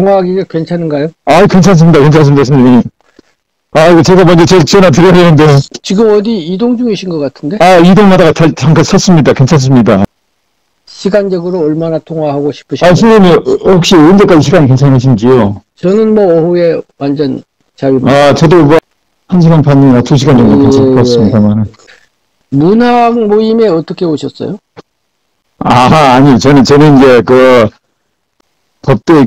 통화하기가 괜찮은가요? 아, 괜찮습니다. 괜찮습니다, 선생님. 아, 이거 제가 먼저 전화 드려야 되는데. 지금 어디 이동 중이신 것 같은데? 아, 이동하다가 잠깐 섰습니다. 괜찮습니다. 시간적으로 얼마나 통화하고 아, 싶으신가요? 선생님, 혹시 언제까지 시간 괜찮으신지요? 저는 뭐 오후에 완전 자유입니다. 아, 저도 뭐, 1시간 반이나 2시간 정도 괜찮을 것 같습니다만. 문학 모임에 어떻게 오셨어요? 아, 아니, 저는 이제 법대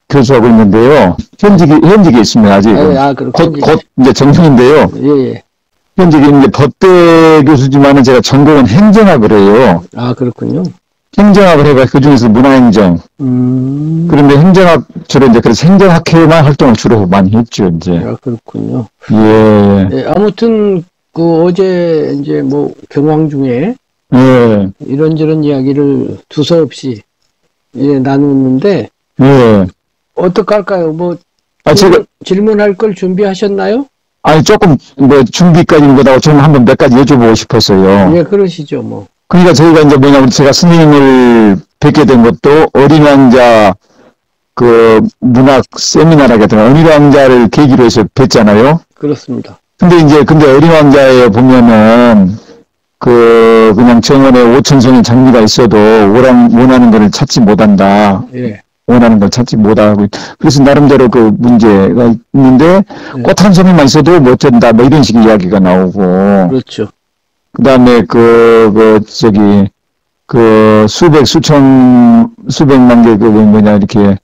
교수하고 있는데요. 현직에 있습니다, 아직. 그렇군요. 곧 이제 정년인데요. 예, 예. 현직에 이제 법대 교수지만은 제가 전공은 행정학을 해요. 아, 그렇군요. 행정학을 해가 그 중에서 문화행정. 그런데 행정학, 주로 이제 그래서 행정학회만 활동을 주로 많이 했죠, 이제. 아, 그렇군요. 예. 예, 아무튼, 어제 이제 뭐 경황 중에 예. 이런저런 이야기를 두서없이 예, 나눴는데, 예. 어떡할까요? 뭐, 제가, 질문할 걸 준비하셨나요? 아니, 조금, 준비까지는 못하고 좀 한번 몇 가지 여쭤보고 싶었어요. 예, 그러시죠, 뭐. 그러니까 저희가 이제 제가 선생님을 뵙게 된 것도 어린 왕자, 문학 세미나라겠더라. 어린 왕자를 계기로 해서 뵀잖아요. 그렇습니다. 근데 어린 왕자에 보면은, 그냥 정원에 5천성의 장미가 있어도 원하는 걸 찾지 못한다. 예. 원하는 걸 찾지 못하고. 그래서 나름대로 그 문제가 있는데, 예. 꽃 한 송이만 있어도 못 된다. 뭐 이런 식의 이야기가 나오고. 그렇죠. 그 다음에 수백만 개 이렇게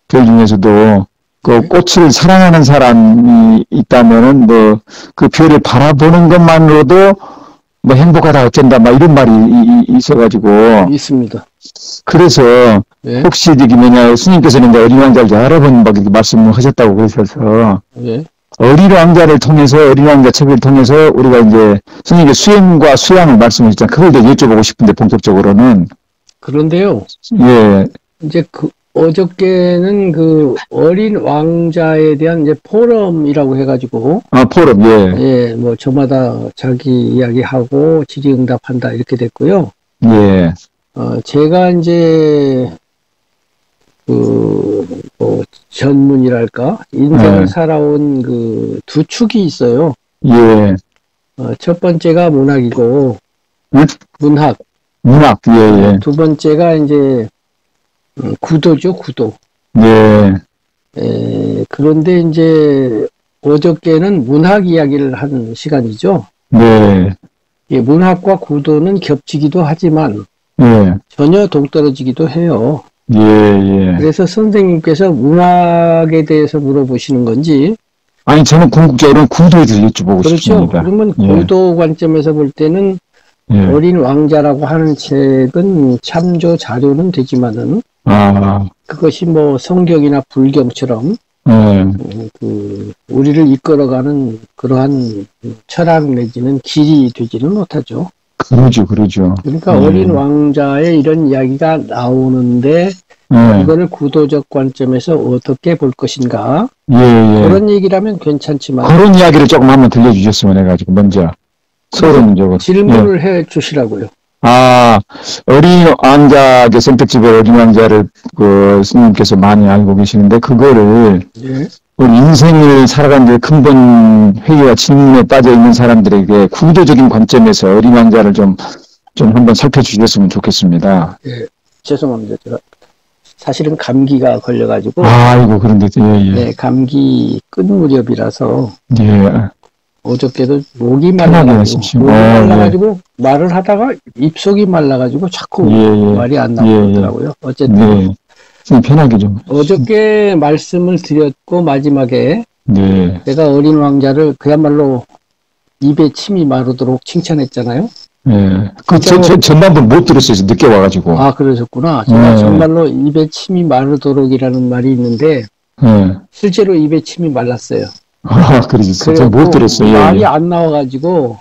별 중에서도 꽃을 사랑하는 사람이 있다면은 그 별을 바라보는 것만으로도 행복하다 어쩐다 이런 말이 있어가지고. 있습니다. 그래서 예. 혹시 스님께서는 이제 어린 왕자를 여러 번 말씀을 하셨다고 그러셔서. 예. 어린 왕자 책을 통해서 우리가 이제 스님의 수행과 수양을 말씀하셨잖아요. 그걸 이제 여쭤보고 싶은데 본격적으로는. 그런데요. 예. 이제 어저께는 어린 왕자에 대한 이제 포럼이라고 해가지고. 아, 포럼, 예. 예, 뭐 저마다 자기 이야기하고 질의응답한다 이렇게 됐고요. 예. 제가 이제 전문이랄까 인생을 살아온 두 축이 있어요. 예. 첫 번째가 문학이고. 문학. 예. 두 번째가 이제 구도죠, 구도. 예. 그런데 이제 어저께는 문학 이야기를 한 시간이죠. 네. 예, 문학과 구도는 겹치기도 하지만 예. 전혀 동떨어지기도 해요. 예. 그래서 선생님께서 문학에 대해서 물어보시는 건지. 아니, 저는 궁극적으로는 구도에 대해서 여쭤보고 그렇죠. 싶습니다. 그러면 구도 관점에서 볼 때는 어린 왕자라고 하는 책은 참조 자료는 되지만은 그것이 뭐 성경이나 불경처럼 우리를 이끌어가는 그러한 철학 내지는 길이 되지는 못하죠. 그러죠. 그러니까 어린 왕자의 이런 이야기가 나오는데 이거를 구도적 관점에서 어떻게 볼 것인가. 그런 얘기라면 괜찮지만 그런 이야기를 조금 한번 들려주셨으면 해가지고 먼저 소론적으로 질문을 해 주시라고요. 어린 왕자의 선택집의 어린 왕자를 스님께서 많이 알고 계시는데 그거를 우리 인생을 살아가는 근본 회의와 질문에 빠져 있는 사람들에게 구도적인 관점에서 어린 왕자를 좀 한번 살펴주셨으면 좋겠습니다. 예, 죄송합니다. 제가 사실은 감기가 걸려가지고. 아이고, 그런데, 네, 감기 끝 무렵이라서. 어저께도 목이 말라가지고 말을 하다가 입속이 말라가지고 자꾸 말이 안 나오더라고요. 어쨌든. 편하게 좀. 어저께 말씀을 드렸고, 마지막에. 내가 어린 왕자를 그야말로 입에 침이 마르도록 칭찬했잖아요. 전반부 못 들었어요. 늦게 와가지고. 그러셨구나. 제가 정말로 입에 침이 마르도록이라는 말이 있는데, 실제로 입에 침이 말랐어요. 그러셨어요. 못 들었어요. 말이 안 나와가지고,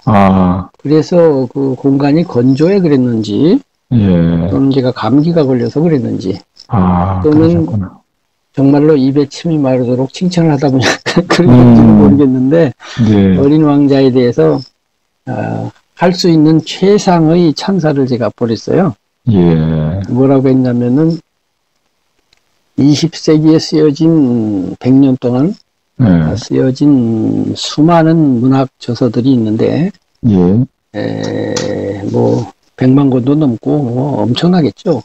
그래서 그 공간이 건조해 그랬는지, 또는 제가 감기가 걸려서 그랬는지, 또는 정말로 입에 침이 마르도록 칭찬을 하다 보니까 그런지는 모르겠는데, 어린 왕자에 대해서, 할 수 있는 최상의 찬사를 제가 보냈어요. 뭐라고 했냐면은, 20세기에 쓰여진 100년 동안 쓰여진 수많은 문학 저서들이 있는데 뭐 100만 권도 넘고 뭐 엄청나겠죠.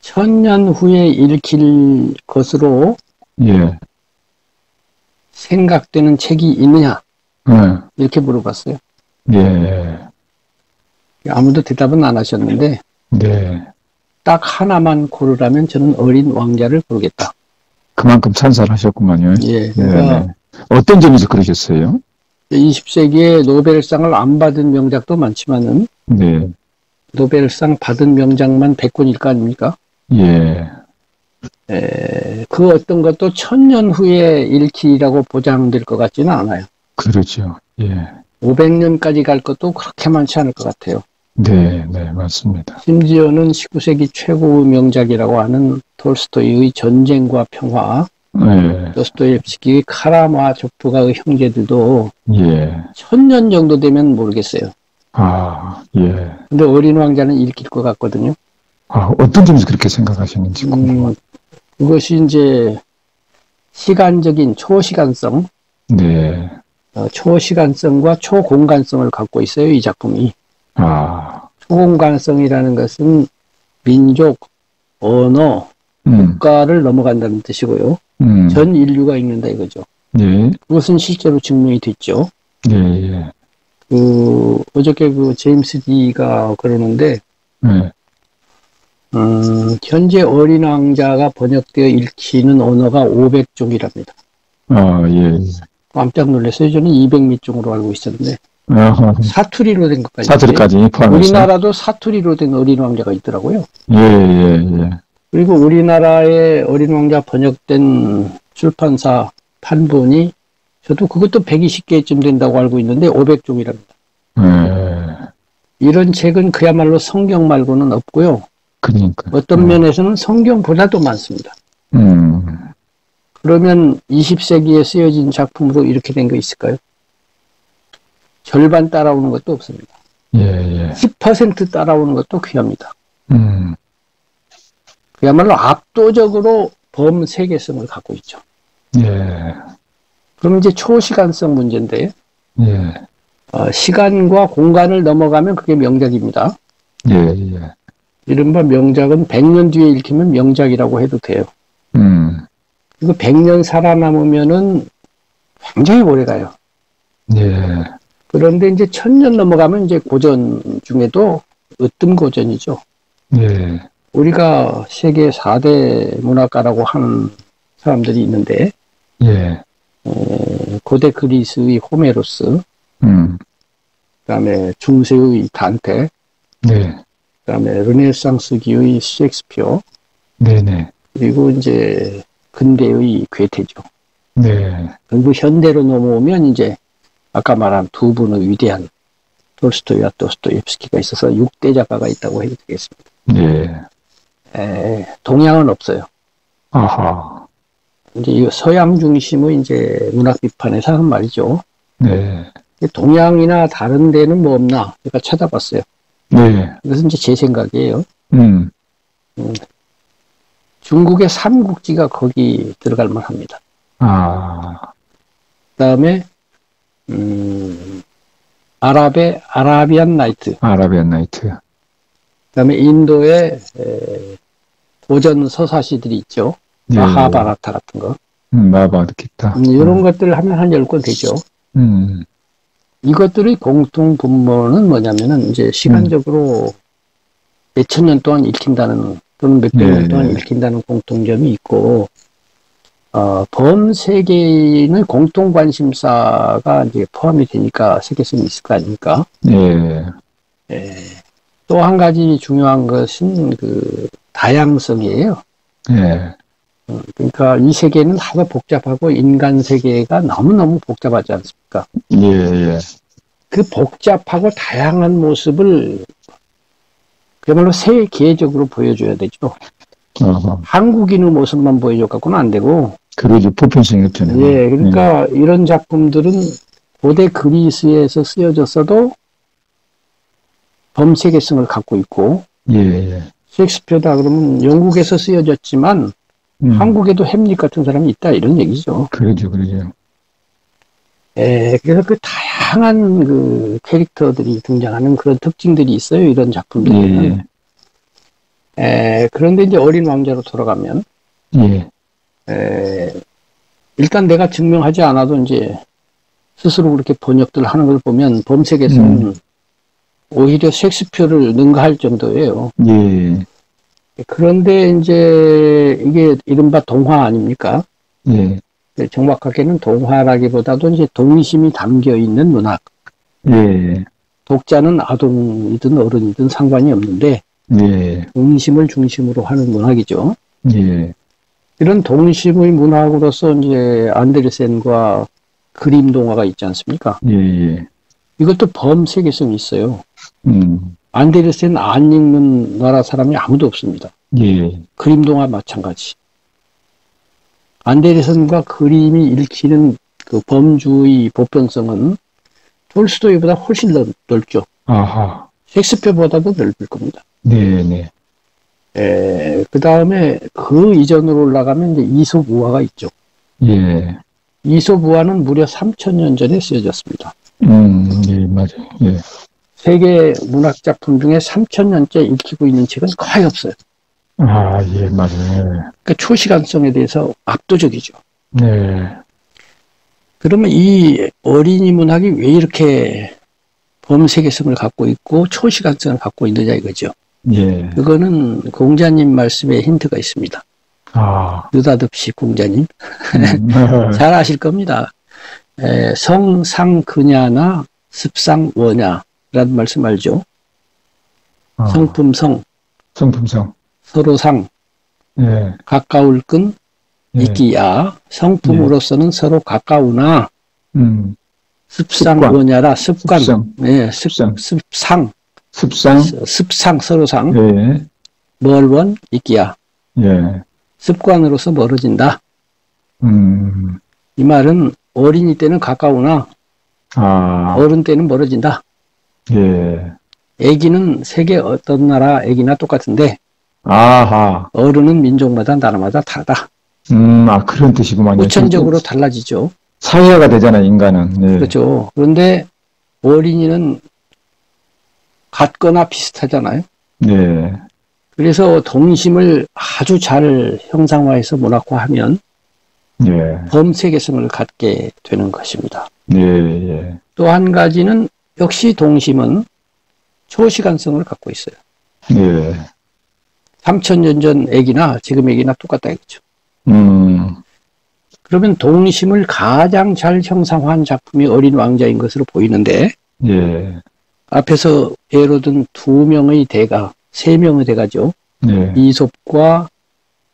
1000년 후에 읽힐 것으로 생각되는 책이 있느냐 이렇게 물어봤어요. 아무도 대답은 안 하셨는데 딱 하나만 고르라면 저는 어린 왕자를 고르겠다. 그만큼 찬사를 하셨구만요. 그러니까 어떤 점에서 그러셨어요? 20세기에 노벨상을 안 받은 명작도 많지만은 노벨상 받은 명작만 100권일 거 아닙니까? 그 어떤 것도 1000년 후에 읽히라고 보장될 것 같지는 않아요. 그렇죠. 500년까지 갈 것도 그렇게 많지 않을 것 같아요. 네, 맞습니다. 심지어는 19세기 최고의 명작이라고 하는 톨스토이의 전쟁과 평화, 도스토옙스키의 카라마조프가의 형제들도 1000년 정도 되면 모르겠어요. 근데 어린 왕자는 읽힐 것 같거든요. 어떤 점에서 그렇게 생각하시는지 궁금합니다. 그것이 이제 시간적인 초시간성, 초시간성과 초공간성을 갖고 있어요, 이 작품이. 초공간성이라는 것은 민족, 언어, 국가를 넘어간다는 뜻이고요. 전 인류가 읽는다 이거죠. 그것은 실제로 증명이 됐죠. 어저께 제임스 디가 그러는데, 현재 어린 왕자가 번역되어 읽히는 언어가 500종이랍니다. 깜짝 놀랐어요. 저는 200몇 종으로 알고 있었는데. 사투리로 된 것까지. 사투리까지 포함해서. 우리나라도 사투리로 된 어린 왕자가 있더라고요. 그리고 우리나라의 어린 왕자 번역된 출판사 판본이 저도 그것도 120개쯤 된다고 알고 있는데 500종이랍니다. 이런 책은 그야말로 성경 말고는 없고요. 어떤 면에서는 성경보다도 많습니다. 그러면 20세기에 쓰여진 작품으로 이렇게 된 거 있을까요? 절반 따라오는 것도 없습니다. 10% 따라오는 것도 귀합니다. 그야말로 압도적으로 범세계성을 갖고 있죠. 그럼 이제 초시간성 문제인데, 시간과 공간을 넘어가면 그게 명작입니다. 이른바 명작은 100년 뒤에 읽히면 명작이라고 해도 돼요. 그리고 100년 살아남으면은 굉장히 오래 가요. 그런데 이제 1000년 넘어가면 이제 고전 중에도 으뜸 고전이죠. 우리가 세계 4대 문학가라고 하는 사람들이 있는데, 고대 그리스의 호메로스, 그다음에 중세의 단테, 그다음에 르네상스기의 셰익스피어, 그리고 이제 근대의 괴테죠. 그리고 현대로 넘어오면 이제 아까 말한 두 분의 위대한 톨스토이와 도스토옙스키가 있어서 6대 작가가 있다고 해도 되겠습니다. 동양은 없어요. 이제 서양 중심의 이제 문학 비판에서 하는 말이죠. 동양이나 다른 데는 뭐 없나? 제가 찾아봤어요. 그것은 이제 제 생각이에요. 중국의 삼국지가 거기 들어갈 만합니다. 그다음에 아라비안 나이트. 그다음에 인도의 고전 서사시들이 있죠. 마하바라타 같은 거. 마하바라타. 이런 것들을 하면 한 10권 되죠. 이것들의 공통 분모는 뭐냐면은 이제 시간적으로 몇천 년 동안 읽힌다는 또는 몇백 년 동안 읽힌다는 공통점이 있고, 범세계인의 공통 관심사가 이제 포함이 되니까 세계성이 있을 거 아닙니까? 또 한 가지 중요한 것은 그 다양성이에요. 그러니까 이 세계는 하도 복잡하고 인간 세계가 너무너무 복잡하지 않습니까? 그 복잡하고 다양한 모습을 그야말로 세계적으로 보여줘야 되죠. 한국인의 모습만 보여줘갖고는 안 되고. 그러죠. 보편성이 없잖아요. 그러니까 이런 작품들은 고대 그리스에서 쓰여졌어도 범세계성을 갖고 있고, 셰익스피어다 그러면 영국에서 쓰여졌지만 한국에도 햄릿 같은 사람이 있다 이런 얘기죠. 그러죠, 그러죠. 그래서 그 다양한 그 캐릭터들이 등장하는 그런 특징들이 있어요. 이런 작품들은. 그런데 이제 어린 왕자로 돌아가면, 일단 내가 증명하지 않아도 이제 스스로 그렇게 번역들 하는 걸 보면 범세계에서는 오히려 셰익스피어를 능가할 정도예요. 그런데 이제 이게 이른바 동화 아닙니까? 정확하게는 동화라기보다도 이제 동심이 담겨 있는 문학. 독자는 아동이든 어른이든 상관이 없는데, 동심을 중심으로 하는 문학이죠. 이런 동심의 문학으로서 이제 안데르센과 그림 동화가 있지 않습니까? 이것도 범세계성이 있어요. 안데르센 안 읽는 나라 사람이 아무도 없습니다. 그림 동화 마찬가지. 안데르센과 그림이 읽히는 그 범주의 보편성은 톨스토이보다 훨씬 넓죠. 셰익스피어보다도 넓을 겁니다. 그 다음에 그 이전으로 올라가면 이제 이솝 우화가 있죠. 이솝 우화는 무려 3000년 전에 쓰여졌습니다. 맞아요. 세계 문학 작품 중에 3000년째 읽히고 있는 책은 거의 없어요. 맞아요. 그러니까 초시간성에 대해서 압도적이죠. 그러면 이 어린이 문학이 왜 이렇게 범세계성을 갖고 있고 초시간성을 갖고 있느냐 이거죠. 그거는 공자님 말씀에 힌트가 있습니다. 느닷없이 공자님. 잘 아실 겁니다. 성상근야나 습상원야라는 말씀 알죠? 성품성. 서로상. 가까울 끈 있기야. 성품으로서는 서로 가까우나 습상원야라 습관. 습상 서로상. 멀원 있기야. 습관으로서 멀어진다. 이 말은 어린이 때는 가까우나 어른 때는 멀어진다. 애기는 세계 어떤 나라 애기나 똑같은데 어른은 민족마다 나라마다 다르다. 그런 뜻이구만요. 후천적으로 달라지죠. 사회화가 되잖아요, 인간은. 그렇죠. 그런데 어린이는 같거나 비슷하잖아요. 그래서 동심을 아주 잘 형상화해서 문학화하면 범세계성을 갖게 되는 것입니다. 또 한 가지는 역시 동심은 초시간성을 갖고 있어요. 3000년 전 애기나 지금 애기나 똑같다 이거죠. 그러면 동심을 가장 잘 형상화한 작품이 어린 왕자인 것으로 보이는데 앞에서 예로 든 2명의 대가, 3명의 대가죠. 이솝과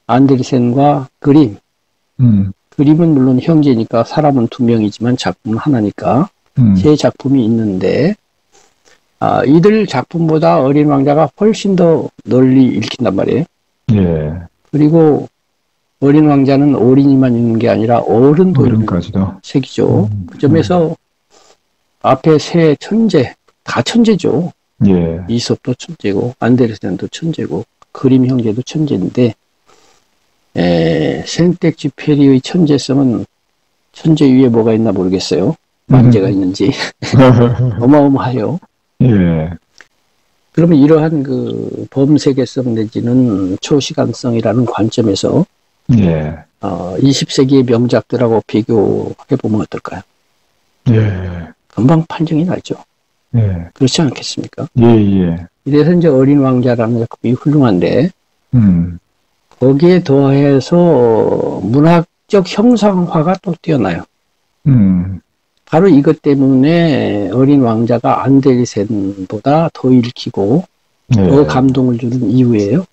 안데르센과 그림. 그림은 물론 형제니까 사람은 2명이지만 작품은 하나니까 3작품이 있는데 이들 작품보다 어린 왕자가 훨씬 더 널리 읽힌단 말이에요. 그리고 어린 왕자는 어린이만 읽는 게 아니라 어른까지도 책이죠. 그 점에서 앞에 3 천재, 다 천재죠. 이솝도 천재고 안데르센도 천재고 그림 형제도 천재인데 생텍쥐페리의 천재성은 천재 위에 뭐가 있나 모르겠어요. 만재가 있는지 어마어마해요. 그러면 이러한 그 범세계성 내지는 초시간성이라는 관점에서 20세기의 명작들하고 비교해보면 어떨까요? 금방 판정이 나죠. 그렇지 않겠습니까? 이래서 이제 어린 왕자라는 작품이 훌륭한데 거기에 더해서 문학적 형상화가 또 뛰어나요. 바로 이것 때문에 어린 왕자가 안데르센보다 더 읽히고 더 감동을 주는 이유예요.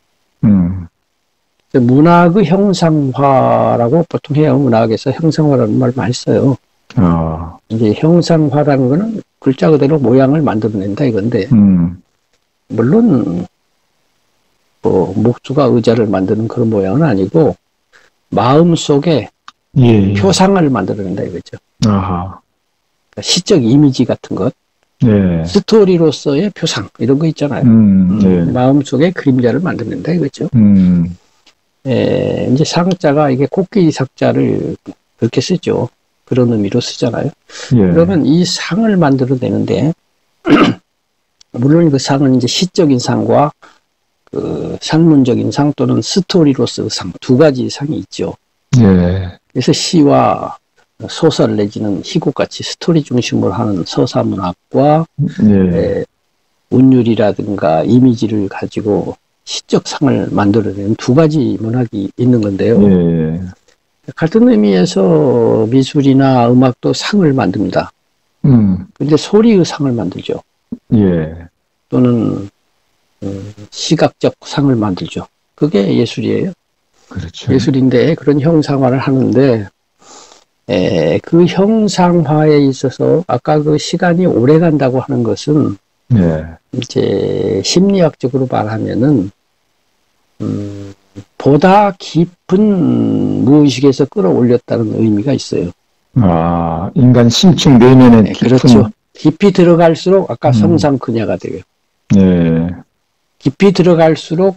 문학의 형상화라고 보통 해요. 문학에서 형상화라는 말 많이 써요. 이제 형상화라는 거는 글자 그대로 모양을 만들어낸다 이건데 물론 뭐 목수가 의자를 만드는 그런 모양은 아니고 마음속에 표상을 만들어낸다 이거죠. 시적 이미지 같은 것. 네. 스토리로서의 표상 이런 거 있잖아요. 네. 마음속에 그림자를 만든다 이거죠. 이제 상자가 이게 코끼리 삭자를 그렇게 쓰죠. 그런 의미로 쓰잖아요. 예. 그러면 이 상을 만들어내는데 물론 그 상은 이제 시적인 상과 그 산문적인 상 또는 스토리로서의 상 두 가지 상이 있죠. 예. 그래서 시와 소설 내지는 희곡같이 스토리 중심으로 하는 서사문학과 예. 운율이라든가 이미지를 가지고 시적 상을 만들어내는 두 가지 문학이 있는 건데요. 예. 같은 의미에서 미술이나 음악도 상을 만듭니다. 근데 소리의 상을 만들죠. 예. 또는 시각적 상을 만들죠. 그게 예술이에요. 그렇죠. 예술인데 그런 형상화를 하는데 그 형상화에 있어서 아까 그 시간이 오래 간다고 하는 것은 예. 이제 심리학적으로 말하면은 보다 깊은 무의식에서 끌어올렸다는 의미가 있어요. 아, 인간 심층 내면에 깊은. 그렇죠. 깊이 들어갈수록 아까 성상근야가 돼요. 예. 깊이 들어갈수록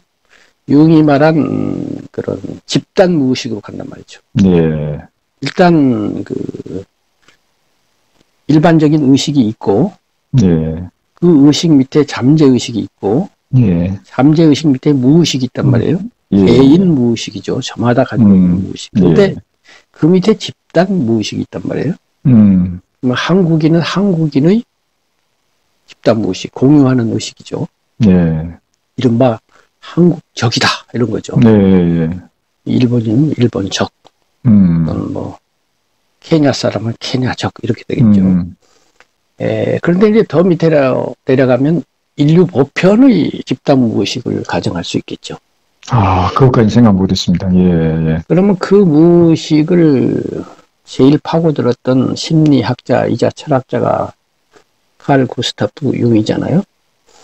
융이 말한 그런 집단 무의식으로 간단 말이죠. 예. 일단 그 일반적인 의식이 있고 예. 그 의식 밑에 잠재의식이 있고 예. 잠재의식 밑에 무의식이 있단 말이에요. 예. 개인 무의식이죠. 저마다 가지고 있는 무의식. 근데 예. 그 밑에 집단 무의식이 있단 말이에요. 그러면 한국인은 한국인의 집단 무의식, 공유하는 의식이죠. 예. 이른바 한국적이다 이런 거죠. 네. 일본인은 일본적, 또는 뭐 케냐 사람은 케냐적 이렇게 되겠죠. 그런데 이제 더 밑에 내려가면 인류 보편의 집단 무의식을 가정할 수 있겠죠. 아, 그것까지 생각 못했습니다. 예, 예. 그러면 그 무의식을 제일 파고들었던 심리학자이자 철학자가 칼 구스타프 융이잖아요.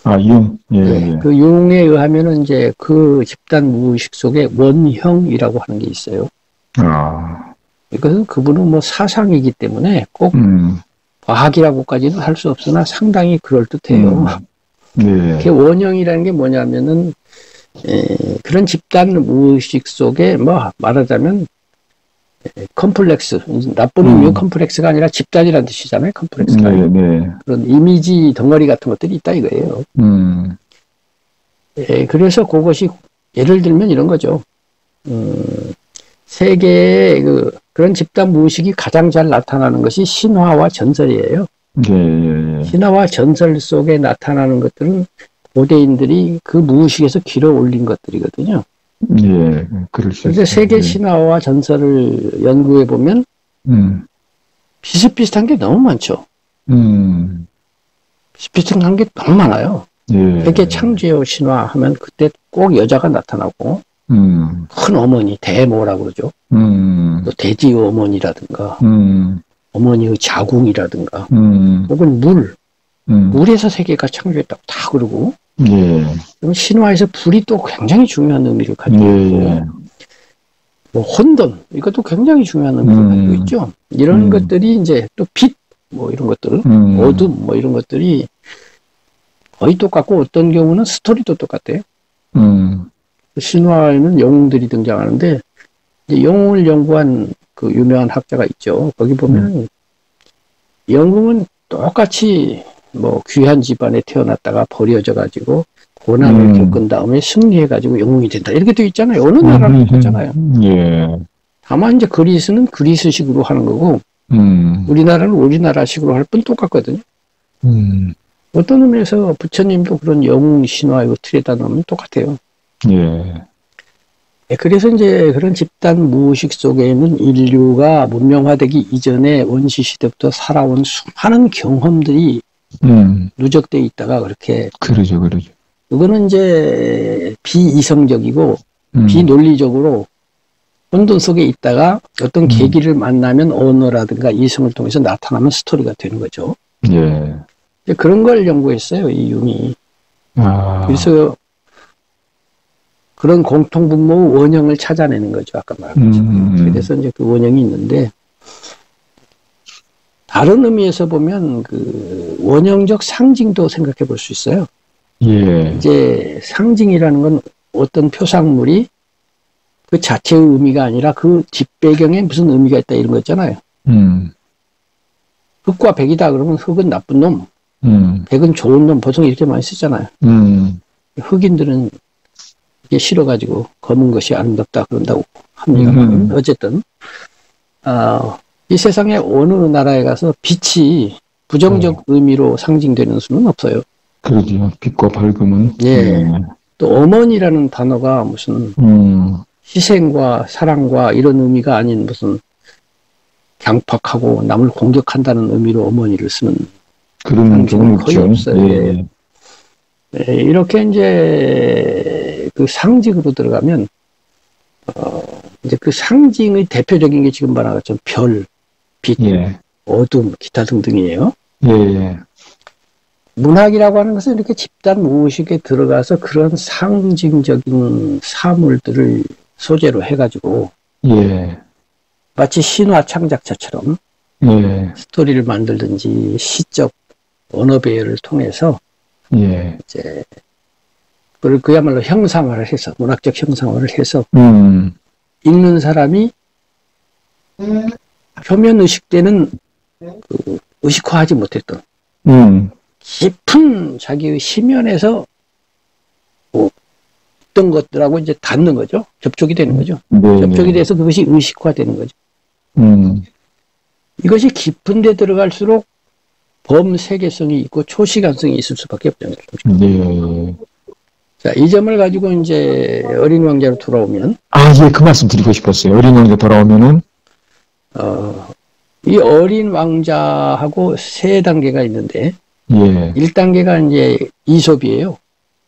아, 융. 예, 네, 예. 그 융에 의하면은 이제 그 집단 무의식 속에 원형이라고 하는 게 있어요. 아. 이것은 그분은 뭐 사상이기 때문에 꼭 과학이라고까지는 할 수 없으나 상당히 그럴듯해요. 네. 그 원형이라는 게 뭐냐면은 그런 집단 무의식 속에 뭐 말하자면 컴플렉스, 나쁜 의미의 컴플렉스가 아니라 집단이라는 뜻이잖아요. 컴플렉스가. 네, 네. 그런 이미지 덩어리 같은 것들이 있다 이거예요. 그래서 그것이 예를 들면 이런 거죠. 세계의 그런 집단 무의식이 가장 잘 나타나는 것이 신화와 전설이에요. 네. 신화와 전설 속에 나타나는 것들은 고대인들이 그 무의식에서 길어 올린 것들이거든요. 예, 그럴 수 있어요. 그런데 세계 신화와 전설을 연구해 보면 비슷비슷한 게 너무 많죠. 비슷비슷한 게 너무 많아요. 예. 세계 창조 신화 하면 그때 꼭 여자가 나타나고 큰 어머니, 대모라고 그러죠. 또 돼지 어머니라든가 어머니의 자궁이라든가 혹은 물에서 세계가 창조했다고 다 그러고 예. 그럼 신화에서 불이 또 굉장히 중요한 의미를 가지고 있고 뭐 혼돈 이것도 굉장히 중요한 의미를 가지고 있죠. 이런 것들이 이제 또 빛 뭐 이런 것들 어둠 뭐 이런 것들이 거의 똑같고 어떤 경우는 스토리도 똑같아요. 신화에는 영웅들이 등장하는데 이제 영웅을 연구한 그 유명한 학자가 있죠. 거기 보면 영웅은 똑같이 뭐 귀한 집안에 태어났다가 버려져 가지고 고난을 겪은 다음에 승리해 가지고 영웅이 된다 이렇게 돼 있잖아요. 어느 나라는 똑같잖아요. 예. 다만 이제 그리스는 그리스식으로 하는 거고 우리나라는 우리나라식으로 할 뿐 똑같거든요. 어떤 의미에서 부처님도 그런 영웅 신화의 틀에다 넣으면 똑같아요. 예. 그래서 이제 그런 집단 무의식 속에는 인류가 문명화되기 이전에 원시 시대부터 살아온 수많은 경험들이 누적되어 있다가 그렇게. 그러죠. 그거는 이제 비이성적이고 비논리적으로 혼돈 속에 있다가 어떤 계기를 만나면 언어라든가 이성을 통해서 나타나면 스토리가 되는 거죠. 예. 그런 걸 연구했어요, 이 융이. 아. 그래서 그런 공통분모의 원형을 찾아내는 거죠. 아까 말한 것처럼. 그래서 이제 그 원형이 있는데 다른 의미에서 보면 그 원형적 상징도 생각해 볼 수 있어요. 예. 이제 상징이라는 건 어떤 표상물이 그 자체의 의미가 아니라 그 뒷배경에 무슨 의미가 있다 이런 거 있잖아요. 흑과 백이다 그러면 흑은 나쁜 놈, 백은 좋은 놈, 보통 이렇게 많이 쓰잖아요. 흑인들은 이게 싫어가지고 검은 것이 아름답다 그런다고 합니다. 어쨌든 이 세상에 어느 나라에 가서 빛이 부정적 의미로 상징되는 수는 없어요. 그러죠. 빛과 밝음은. 예. 또 어머니라는 단어가 무슨 희생과 사랑과 이런 의미가 아닌 무슨 강팍하고 남을 공격한다는 의미로 어머니를 쓰는 그런 경우는 거의 없어요. 예. 예. 이렇게 이제 그 상징으로 들어가면 이제 그 상징의 대표적인 게 지금 말한 것처럼 별, 빛, 예. 어둠, 기타 등등이에요. 예. 문학이라고 하는 것은 이렇게 집단 무의식에 들어가서 그런 상징적인 사물들을 소재로 해가지고 예. 마치 신화 창작자처럼 예. 스토리를 만들든지 시적 언어 배열을 통해서 예. 이제 그걸 그야말로 형상화를 해서 문학적 형상화를 해서 읽는 사람이 표면 의식되는 그 의식화하지 못했던 깊은 자기의 심연에서 있던 것들하고 이제 닿는 거죠. 접촉이 되는 거죠. 접촉이 돼서 그것이 의식화되는 거죠. 이것이 깊은 데 들어갈수록 범세계성이 있고 초시간성이 있을 수밖에 없잖아요. 자, 이 점을 가지고 이제 어린 왕자로 돌아오면 예, 그 말씀 드리고 싶었어요. 어린 왕자 돌아오면은 이 어린 왕자하고 세 단계가 있는데 예. 1단계가 이제 이솝이에요.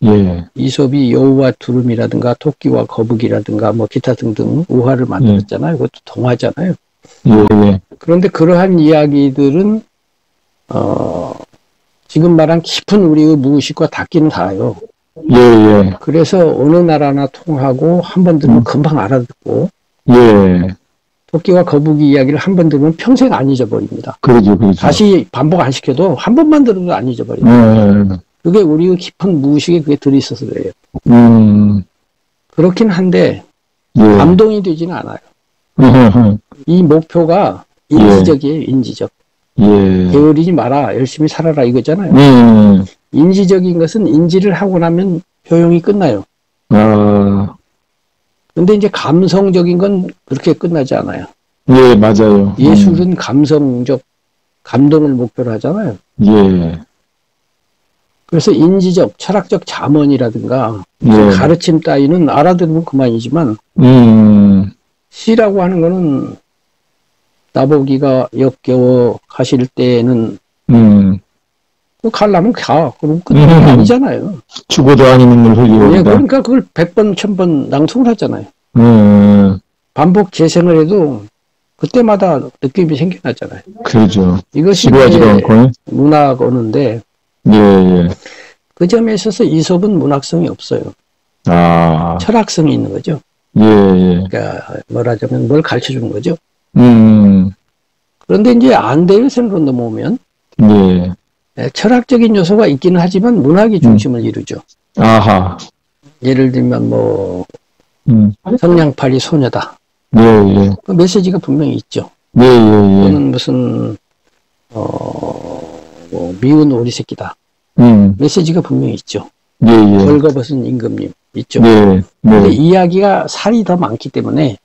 예. 이솝이 여우와 두루미라든가 토끼와 거북이라든가 뭐 기타 등등 우화를 만들었잖아요. 그것도 동화잖아요. 예. 그런데 그러한 이야기들은 지금 말한 깊은 우리의 무의식과 닿기는 닿아요. 예. 그래서 어느 나라나 통하고 한 번 들으면 금방 알아듣고 예. 토끼와 거북이 이야기를 한 번 들으면 평생 안 잊어버립니다. 그러죠. 다시 반복 안 시켜도 한 번만 들어도 안 잊어버립니다. 그게 우리의 깊은 무의식에 그게 들어있어서 그래요. 그렇긴 한데 감동이 되지는 않아요. 이 목표가 인지적이에요. 인지적. 게으르지 마라. 열심히 살아라 이거잖아요. 인지적인 것은 인지를 하고 나면 효용이 끝나요. 근데 이제 감성적인 건 그렇게 끝나지 않아요. 예, 맞아요. 예술은 감성적 감동을 목표로 하잖아요. 예. 그래서 인지적, 철학적 잠언이라든가 가르침 따위는 알아들으면 그만이지만 시라고 하는 거는 나보기가 역겨워 가실 때는 가려면 가. 그럼 끝나는 게 아니잖아요. 죽어도 아닌 눈물 흘리고. 예, 그러니까 그걸 100번, 1000번 낭송을 하잖아요. 반복 재생을 해도 그때마다 느낌이 생겨나잖아요. 그렇죠. 이것이 문학 언어인데 그 점에 있어서 이솝은 문학성이 없어요. 철학성이 있는 거죠. 그러니까 말하자면 뭘 가르쳐주는 거죠. 그런데 이제 안데르센으로 넘어오면 철학적인 요소가 있기는 하지만 문학이 중심을 이루죠. 예를 들면 뭐 성냥팔이 소녀다. 그 메시지가 분명히 있죠. 또는 무슨 뭐 미운 오리 새끼다. 메시지가 분명히 있죠. 벌거벗은 임금님 있죠. 근데 이야기가 살이 더 많기 때문에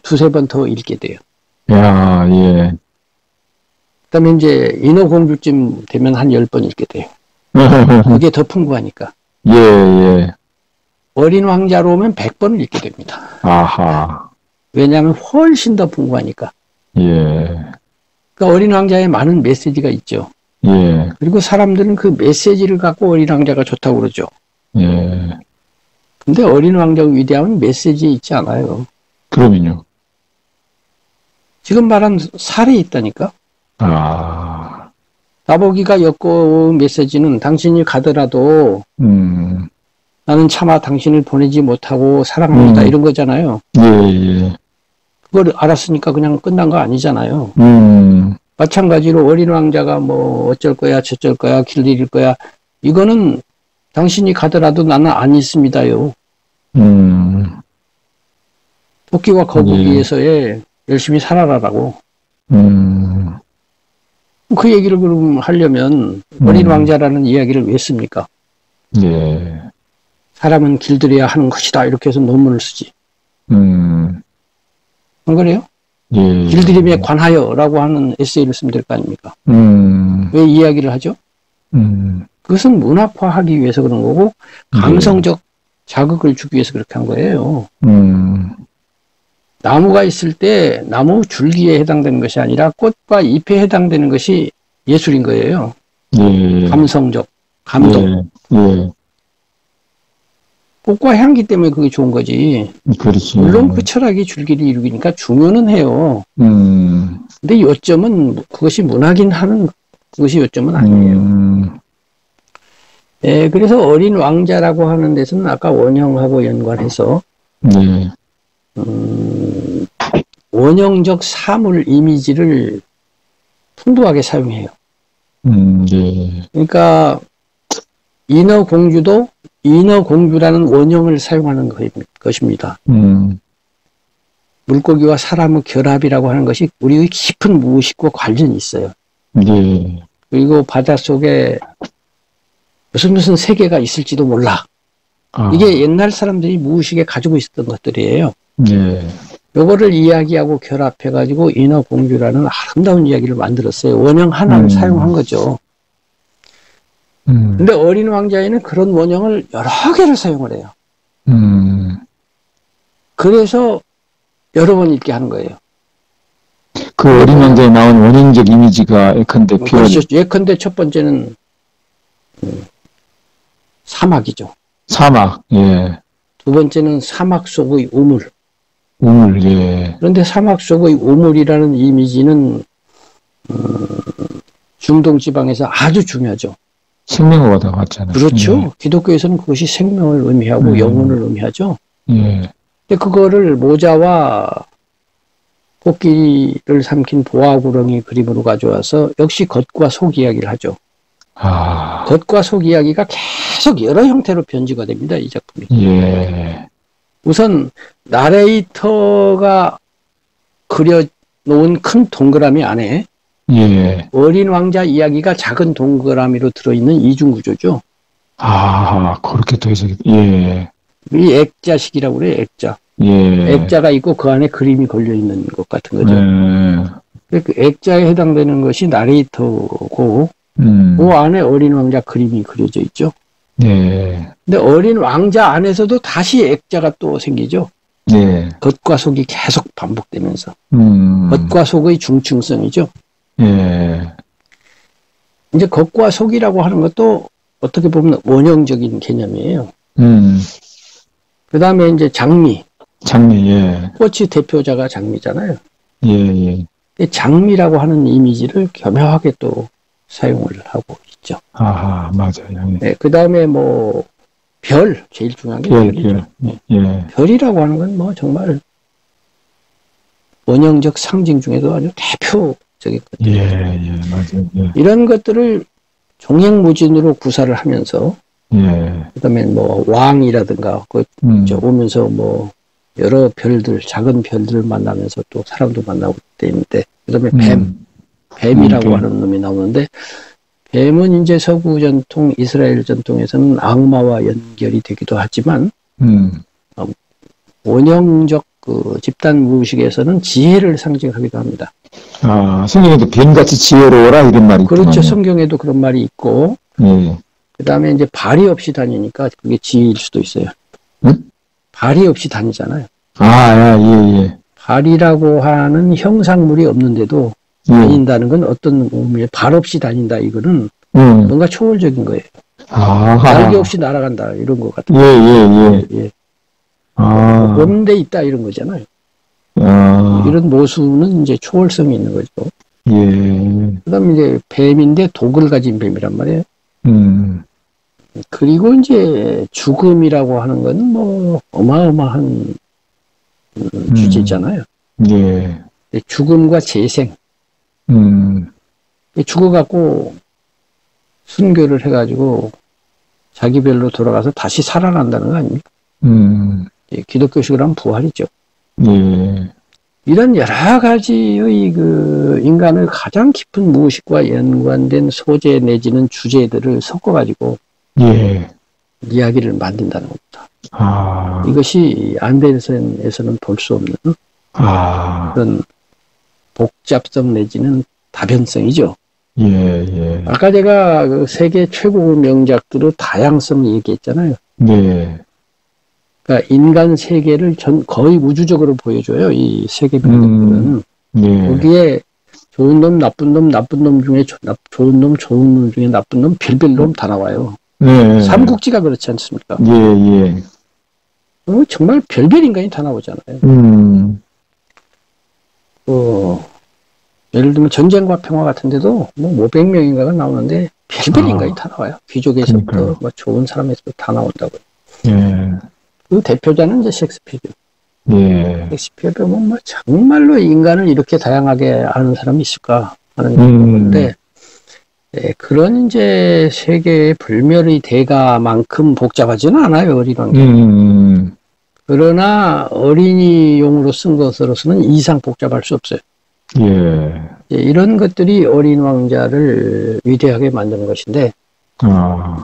두세 번 더 읽게 돼요. 그다음에 이제 인어공주쯤 되면 한 10번 읽게 돼요. 그게 더 풍부하니까. 어린 왕자로 오면 100번을 읽게 됩니다. 왜냐하면 훨씬 더 풍부하니까. 그러니까 어린 왕자에 많은 메시지가 있죠. 그리고 사람들은 그 메시지를 갖고 어린 왕자가 좋다고 그러죠. 근데 어린 왕자의 위대함은 메시지에 있지 않아요. 그러면요. 지금 말한 살이 있다니까. 나보기가 엮어온 메시지는 당신이 가더라도 나는 차마 당신을 보내지 못하고 사랑합니다. 이런 거잖아요. 그걸 알았으니까 그냥 끝난 거 아니잖아요. 마찬가지로 어린 왕자가 뭐 어쩔 거야, 저쩔 거야, 길 잃을 거야. 이거는 당신이 가더라도 나는 안 있습니다요. 토끼와 거북이에서의 열심히 살아라라고. 그 얘기를 그럼 하려면 어린 왕자라는 이야기를 왜 했습니까? 예. 사람은 길들여야 하는 것이다. 이렇게 해서 논문을 쓰지. 안 그래요? 예. 길들임에 관하여라고 하는 에세이를 쓰면 될 거 아닙니까? 왜 이야기를 하죠? 그것은 문학화하기 위해서 그런 거고 감성적 자극을 주기 위해서 그렇게 한 거예요. 나무가 있을 때 나무 줄기에 해당되는 것이 아니라 꽃과 잎에 해당되는 것이 예술인 거예요. 예. 감성적, 감동. 예. 예. 꽃과 향기 때문에 그게 좋은 거지. 그렇지. 물론 그 철학이 줄기를 이루기니까 중요는 해요. 근데 요점은 그것이 문학인 하는 그것이 요점은 아니에요. 예, 그래서 어린 왕자라고 하는 데서는 아까 원형하고 연관해서 네. 원형적 사물 이미지를 풍부하게 사용해요. 네. 그러니까 인어공주도 인어공주라는 원형을 사용하는 것입니다. 물고기와 사람의 결합이라고 하는 것이 우리의 깊은 무의식과 관련이 있어요. 네. 그리고 바닷속에 무슨 세계가 있을지도 몰라. 이게 옛날 사람들이 무의식에 가지고 있었던 것들이에요. 네. 요거를 이야기하고 결합해가지고 인어공주라는 아름다운 이야기를 만들었어요. 원형 하나를 사용한 거죠. 근데 어린 왕자에는 그런 원형을 여러 개를 사용을 해요. 그래서 여러 번 읽게 하는 거예요. 그 어린 왕자에 나온 원형적 이미지가 예컨대 그렇죠. 예컨대 첫 번째는 사막이죠. 사막, 예. 두 번째는 사막 속의 우물. 우물, 예. 그런데 사막 속의 우물이라는 이미지는 중동 지방에서 아주 중요하죠. 생명과 같잖아요. 그렇죠. 예. 기독교에서는 그것이 생명을 의미하고 영혼을 의미하죠. 예. 근데 그거를 모자와 코끼리를 삼킨 보아구렁이 그림으로 가져와서 역시 겉과 속 이야기를 하죠. 겉과 속 이야기가 계속 여러 형태로 변주가 됩니다. 이 작품이. 예. 우선 나레이터가 그려놓은 큰 동그라미 안에 예. 어린 왕자 이야기가 작은 동그라미로 들어있는 이중구조죠. 그렇게 또 해석이, 예. 이 액자식이라고 그래요, 액자. 예. 액자가 있고 그 안에 그림이 걸려있는 것 같은 거죠. 그 액자에 해당되는 것이 나레이터고, 그 안에 어린 왕자 그림이 그려져 있죠. 예. 근데 어린 왕자 안에서도 다시 액자가 또 생기죠. 예. 겉과 속이 계속 반복되면서. 겉과 속의 중층성이죠. 예. 이제 겉과 속이라고 하는 것도 어떻게 보면 원형적인 개념이에요. 그 다음에 이제 장미. 장미, 예. 꽃이 대표자가 장미잖아요. 예, 예. 장미라고 하는 이미지를 교묘하게 또 사용을 하고 있죠. 맞아요. 네, 그 다음에 뭐, 별. 제일 중요한 게 별이죠. 예. 별이라고 하는 건 뭐 정말 원형적 상징 중에도 아주 대표적인 것들. 예, 맞아요. 예. 이런 것들을 종횡무진으로 구사를 하면서, 예. 그 다음에 뭐, 왕이라든가, 오면서 뭐, 여러 별들, 작은 별들을 만나면서 또 사람도 만나고 있는데, 그 다음에 뱀이라고 하는 놈이 나오는데, 뱀은 이제 서구 전통, 이스라엘 전통에서는 악마와 연결이 되기도 하지만, 원형적 그 집단 무의식에서는 지혜를 상징하기도 합니다. 성경에도 뱀같이 지혜로워라 이런 말이 있구나. 그렇죠. 성경에도 그런 말이 있고, 그 다음에 이제 발이 없이 다니니까 그게 지혜일 수도 있어요. 발이 없이 다니잖아요. 예. 발이라고 하는 형상물이 없는데도 다닌다는 건 어떤 의미에 발 없이 다닌다 이거는 뭔가 초월적인 거예요. 날개 없이 날아간다 이런 것 같아요. 예. 없는 데 있다 이런 거잖아요. 이런 모순은 이제 초월성이 있는 거죠. 그 다음에 이제 뱀인데 독을 가진 뱀이란 말이에요. 그리고 이제 죽음이라고 하는 건 뭐 어마어마한 주제잖아요. 죽음과 재생. 죽어갖고 순교를 해가지고 자기 별로 돌아가서 다시 살아난다는 거 아닙니까? 기독교식으로 하면 부활이죠. 이런 여러 가지의 그 인간의 가장 깊은 무의식과 연관된 소재 내지는 주제들을 섞어가지고 이야기를 만든다는 겁니다. 이것이 안데르센에서는 볼 수 없는 그런 복잡성 내지는 다변성이죠. 아까 제가 그 세계 최고 명작들의 다양성 얘기했잖아요. 그러니까 인간 세계를 거의 우주적으로 보여줘요. 이 세계 명작들은. 거기에 좋은 놈, 나쁜 놈, 나쁜 놈 중에 좋은 놈, 좋은 놈 중에 나쁜 놈, 별별 놈 다 나와요. 삼국지가 그렇지 않습니까? 정말 별별 인간이 다 나오잖아요. 예를 들면 전쟁과 평화 같은 데도 뭐 500명인가가 나오는데 별별 인간이 다 나와요. 귀족에서부터 뭐 좋은 사람에서부터 다 나온다고요. 그 대표자는 이제 셰익스피어죠. 셰익스피어 보면 뭐 정말로 인간을 이렇게 다양하게 아는 사람이 있을까 하는 건데, 그런 이제 세계의 불멸의 대가만큼 복잡하지는 않아요, 어린왕자. 그러나 어린이용으로 쓴 것으로서는 이상 복잡할 수 없어요. 이런 것들이 어린 왕자를 위대하게 만드는 것인데,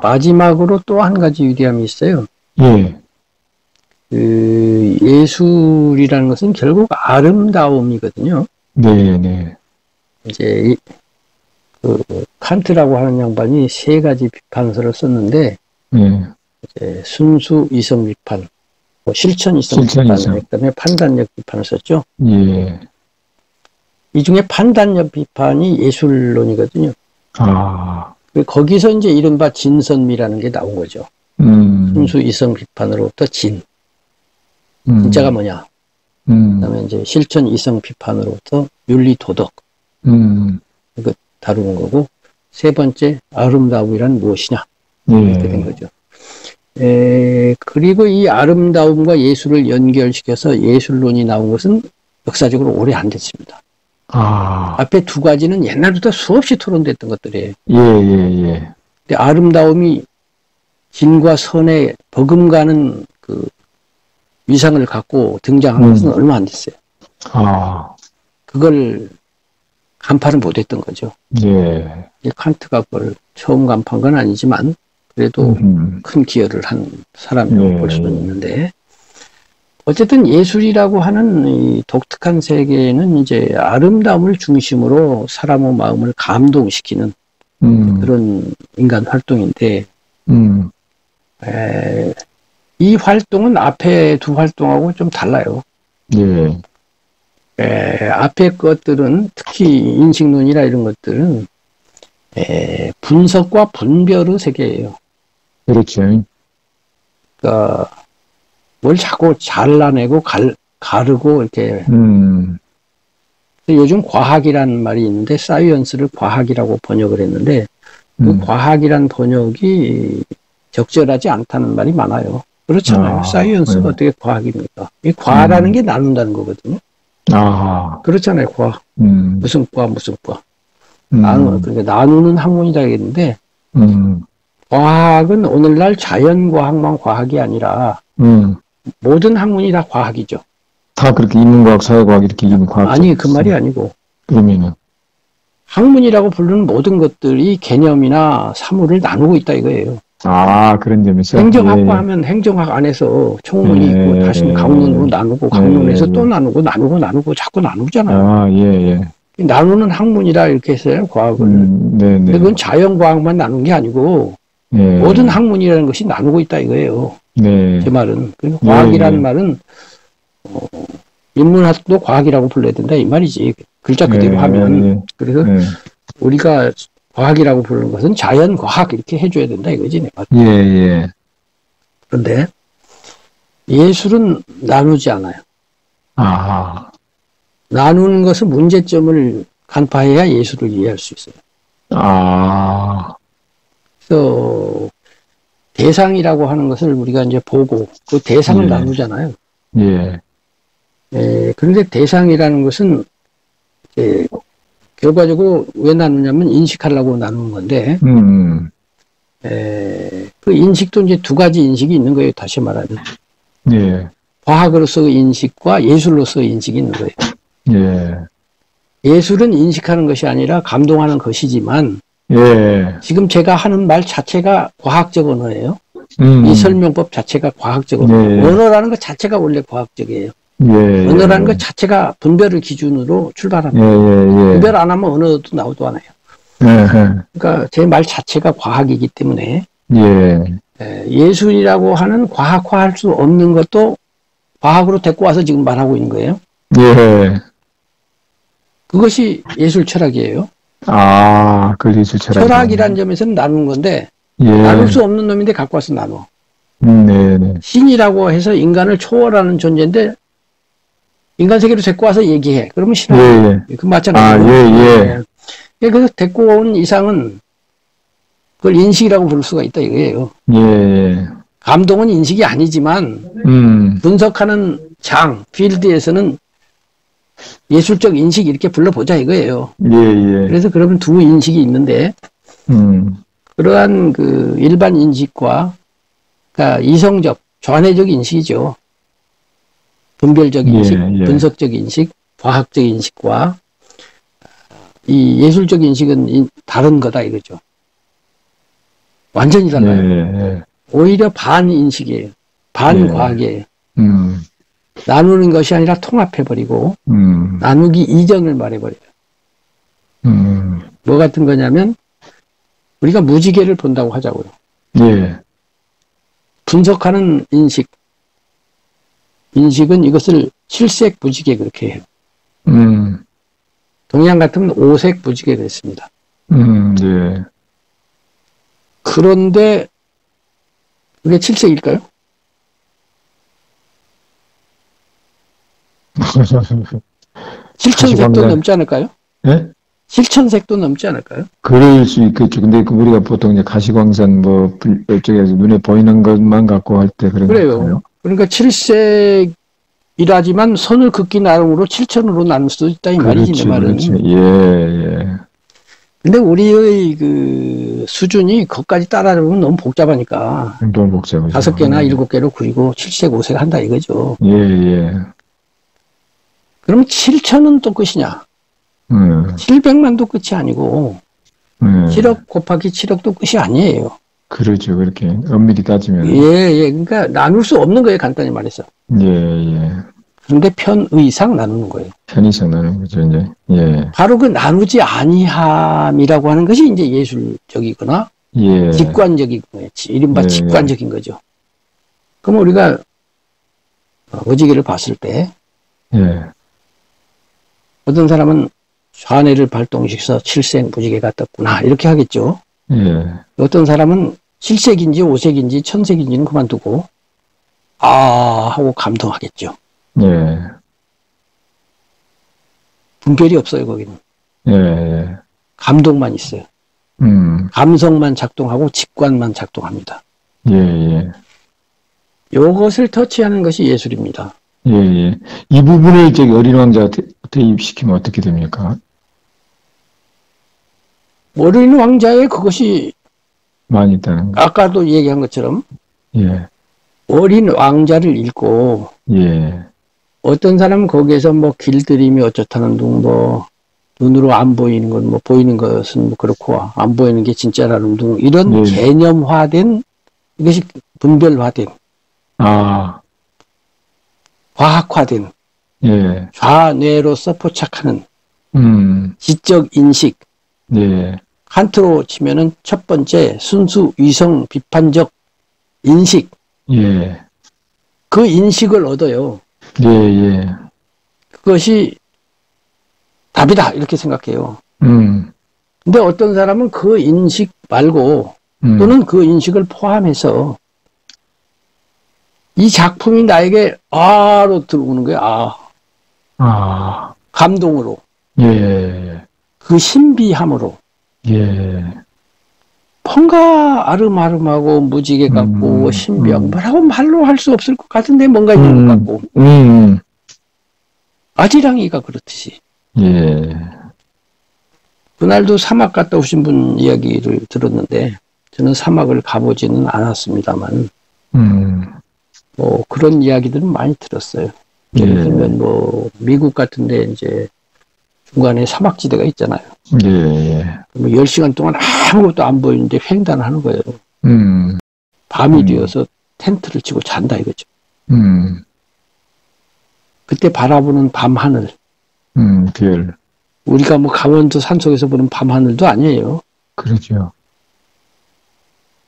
마지막으로 또 한 가지 위대함이 있어요. 그 예술이라는 것은 결국 아름다움이거든요. 이제 그 칸트라고 하는 양반이 세 가지 비판서를 썼는데, 이제 순수 이성 비판, 실천 이성 비판, 그다음에 판단력 비판을 썼죠. 이 중에 판단력 비판이 예술론이거든요. 거기서 이제 이른바 진선미라는 게 나온 거죠. 순수 이성 비판으로부터 진짜가 뭐냐. 그다음에 이제 실천 이성 비판으로부터 윤리 도덕. 이거 다루는 거고, 세 번째 아름다움이란 무엇이냐. 이렇게 된 거죠. 그리고 이 아름다움과 예술을 연결시켜서 예술론이 나온 것은 역사적으로 오래 안 됐습니다. 앞에 두 가지는 옛날부터 수없이 토론됐던 것들이에요. 근데 아름다움이 진과 선에 버금가는 그 위상을 갖고 등장한 것은 얼마 안 됐어요. 그걸 간파를 못했던 거죠. 칸트가 그걸 처음 간파한 건 아니지만 그래도 큰 기여를 한 사람이라고 볼 수는 있는데, 어쨌든 예술이라고 하는 이 독특한 세계에는 이제 아름다움을 중심으로 사람의 마음을 감동시키는 그런 인간 활동인데, 이 활동은 앞에 두 활동하고 좀 달라요. 앞에 것들은 특히 인식론이나 이런 것들은 분석과 분별의 세계예요. 그렇죠. 그러니까 뭘 자꾸 잘라내고 가르고 이렇게. 요즘 과학이라는 말이 있는데 사이언스를 과학이라고 번역을 했는데 그 과학이란 번역이 적절하지 않다는 말이 많아요. 그렇잖아요. 사이언스가 어떻게 과학입니까? 이 과라는 게 나눈다는 거거든요. 그렇잖아요. 과. 무슨 과 무슨 과. 그러니까 나누는 학문이다 했는데 과학은 오늘날 자연과학만 과학이 아니라 모든 학문이 다 과학이죠. 다 그렇게 인문과학, 사회과학 이렇게 이름 과학. 아니, 그 말이 아니고. 그러면은 학문이라고 부르는 모든 것들이 개념이나 사물을 나누고 있다 이거예요. 그런 점에서. 행정학과 하면 행정학 안에서 총론이 있고 다시 강론으로 나누고 강론에서 또 나누고 자꾸 나누잖아요. 나누는 학문이라 이렇게 했어요, 과학을. 근데 그건 자연과학만 나눈 게 아니고 모든 학문이라는 것이 나누고 있다 이거예요. 제 말은. 그리고 과학이라는 말은 인문학도 과학이라고 불러야 된다 이 말이지. 글자 그대로 하면. 그래서 우리가 과학이라고 부르는 것은 자연과학 이렇게 해줘야 된다 이거지 내가. 그런데 예술은 나누지 않아요. 나누는 것은 문제점을 간파해야 예술을 이해할 수 있어요. 그래서 대상이라고 하는 것을 우리가 이제 보고 그 대상을 나누잖아요. 그런데 대상이라는 것은 결과적으로 왜 나누냐면 인식하려고 나누는 건데, 그 인식도 이제 두 가지 인식이 있는 거예요. 다시 말하면. 예. 과학으로서의 인식과 예술로서의 인식이 있는 거예요. 예. 예술은 인식하는 것이 아니라 감동하는 것이지만, 예. 지금 제가 하는 말 자체가 과학적 언어예요. 이 설명법 자체가 과학적 언어. 예. 언어라는 것 자체가 원래 과학적이에요. 예. 언어라는 것 자체가 분별을 기준으로 출발합니다. 예. 예. 분별 안 하면 언어도 나오도 않아요. 예. 그러니까 제 말 자체가 과학이기 때문에 예. 예술이라고 하는 과학화할 수 없는 것도 과학으로 데리고 와서 지금 말하고 있는 거예요. 예. 그것이 예술 철학이에요. 아, 그 예술 철학. 철학이라는 점에서는 나누는 건데, 예. 나눌 수 없는 놈인데 갖고 와서 나눠. 네네. 신이라고 해서 인간을 초월하는 존재인데, 인간 세계로 데리고 와서 얘기해. 그러면 신이에요. 예. 그 맞잖아요. 아, 예. 그래서 데리고 온 이상은 그걸 인식이라고 부를 수가 있다 이거예요. 예. 감동은 인식이 아니지만, 분석하는 장, 필드에서는 예술적 인식 이렇게 불러보자 이거예요. 예. 그래서 그러면 두 인식이 있는데, 그러한 그 일반 인식과, 그러니까 이성적, 좌뇌적 인식이죠. 분별적 인식, 예. 분석적 인식, 과학적 인식과 이 예술적 인식은 다른 거다 이거죠. 완전히 달라요. 예. 오히려 반인식이에요. 반과학이에요. 나누는 것이 아니라 통합해버리고 나누기 이전을 말해버려요. 뭐 같은 거냐면 우리가 무지개를 본다고 하자고요. 예. 분석하는 인식은 이것을 칠색 무지개 그렇게 해요. 동양 같으면 오색 무지개가 있습니다. 예. 그런데 그게 칠색일까요? 칠천색도 넘지 않을까요? 예? 칠천색도 넘지 않을까요? 그럴 수 있겠죠. 근데 그 우리가 보통 이제 가시광선 뭐 이쪽에서 눈에 보이는 것만 갖고 할 때 그런 그래요. 건가요? 그러니까 칠색이라지만 선을 긋기 나름으로 칠천으로 나눌 수도 있다 이 말이지 내 말은. 그렇지. 예. 근데 우리의 그 수준이 거기까지 따라가면 너무 복잡하니까. 너무 복잡하죠. 5개나 7개로 그리고 칠색, 오색 한다 이거죠. 예. 그럼 7천은 또 끝이냐? 700만도 끝이 아니고 7억 곱하기 7억도 끝이 아니에요. 그렇죠. 그렇게 엄밀히 따지면. 예. 그러니까 나눌 수 없는 거예요. 간단히 말해서. 예. 그런데 편의상 나누는 거예요. 편의상 나누는 거죠. 이제. 예. 바로 그 나누지 아니함이라고 하는 것이 이제 예술적이거나 예. 직관적인 거예요. 이른바 직관적인 거죠. 그럼 우리가 무지개를 봤을 때 예. 어떤 사람은 좌뇌를 발동시켜서 칠색 무지개가 떴구나 이렇게 하겠죠. 예. 어떤 사람은 칠색인지 오색인지 천색인지는 그만두고 아 하고 감동하겠죠. 예. 분별이 없어요 거기는. 예. 감동만 있어요. 감성만 작동하고 직관만 작동합니다. 예. 요것을 터치하는 것이 예술입니다. 예. 이 부분을 저기 어린 왕자 대입시키면 어떻게 됩니까? 어린 왕자의 그것이 많이 있다는 거. 아까도 얘기한 것처럼 예. 어린 왕자를 읽고 예. 어떤 사람은 거기에서 뭐 길들임이 어쩌다는 둥 뭐 눈으로 안 보이는 건 뭐 보이는 것은 뭐 그렇고 안 보이는 게 진짜라는 둥 이런 개념화된 이것이 분별화된 과학화된 좌뇌로서 포착하는 지적 인식 칸트로 치면은 첫 번째 순수 위성 비판적 인식 그 인식을 얻어요. 그것이 답이다 이렇게 생각해요. 근데 어떤 사람은 그 인식 말고 또는 그 인식을 포함해서 이 작품이 나에게 아로 들어오는 거야. 감동으로. 그 신비함으로. 뭔가 아름아름하고 무지개 같고 신비하고 뭐라고 말로 할 수 없을 것 같은데 뭔가 있는 것 같고 아지랑이가 그렇듯이 그날도 사막 갔다 오신 분 이야기를 들었는데, 저는 사막을 가보지는 않았습니다만, 뭐, 그런 이야기들은 많이 들었어요. 예를 들면, 뭐, 미국 같은데, 이제, 중간에 사막지대가 있잖아요. 뭐 10시간 동안 아무것도 안 보이는데 횡단을 하는 거예요. 밤이 되어서 텐트를 치고 잔다 이거죠. 그때 바라보는 밤하늘. 별. 우리가 뭐 강원도 산속에서 보는 밤하늘도 아니에요. 그렇죠.